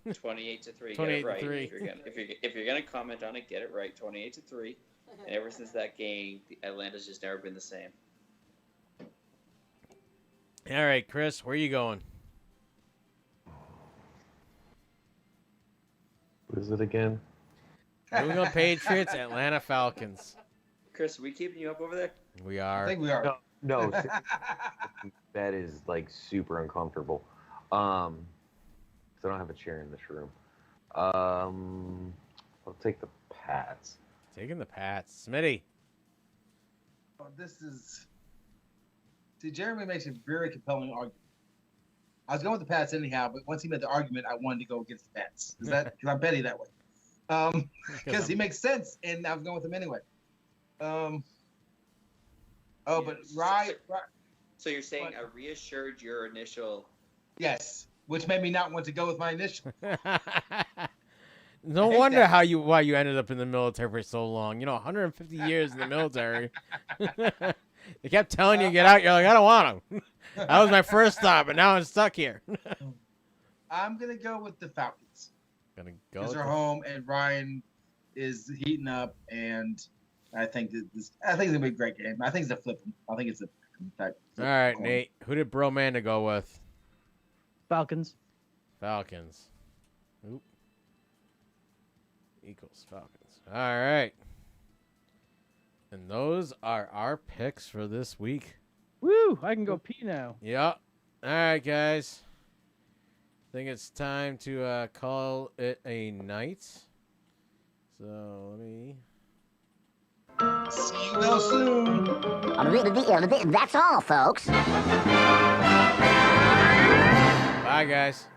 28-3. 28-3. If you're gonna comment on it, get it right. 28-3. And ever since that game, Atlanta's just never been the same. All right, Chris, where are you going? What is it again? New England Patriots, Atlanta Falcons. Chris, are we keeping you up over there? We are. I think we are. No, that is like super uncomfortable. So I don't have a chair in this room. I'll take the Pats. Taking the Pats. Smitty. Oh, See, Jeremy makes a very compelling argument. I was going with the Pats anyhow, but once he made the argument, I wanted to go against the Pats. Because I'm betting that way. Because he makes sense, and I was going with him anyway. But right. So you're saying I reassured your initial... Yes, which made me not want to go with my initial. No wonder why you ended up in the military for so long. 150 years in the military. They kept telling you to get out. You're like, I don't want to. That was my first thought, but now I'm stuck here. I'm going to go with the Falcons. Because they're home, and Ryan is heating up, and I think it's going to be a great game. I think it's a flip. I think it's a flip. All right, coin. Nate. Who did Bromanda go with? Falcons. Oop. Equals Falcons. All right. And those are our picks for this week. Woo! I can go pee now. Yep. All right, guys. I think it's time to call it a night. So let me... See you real soon. That's all, folks. Bye, guys.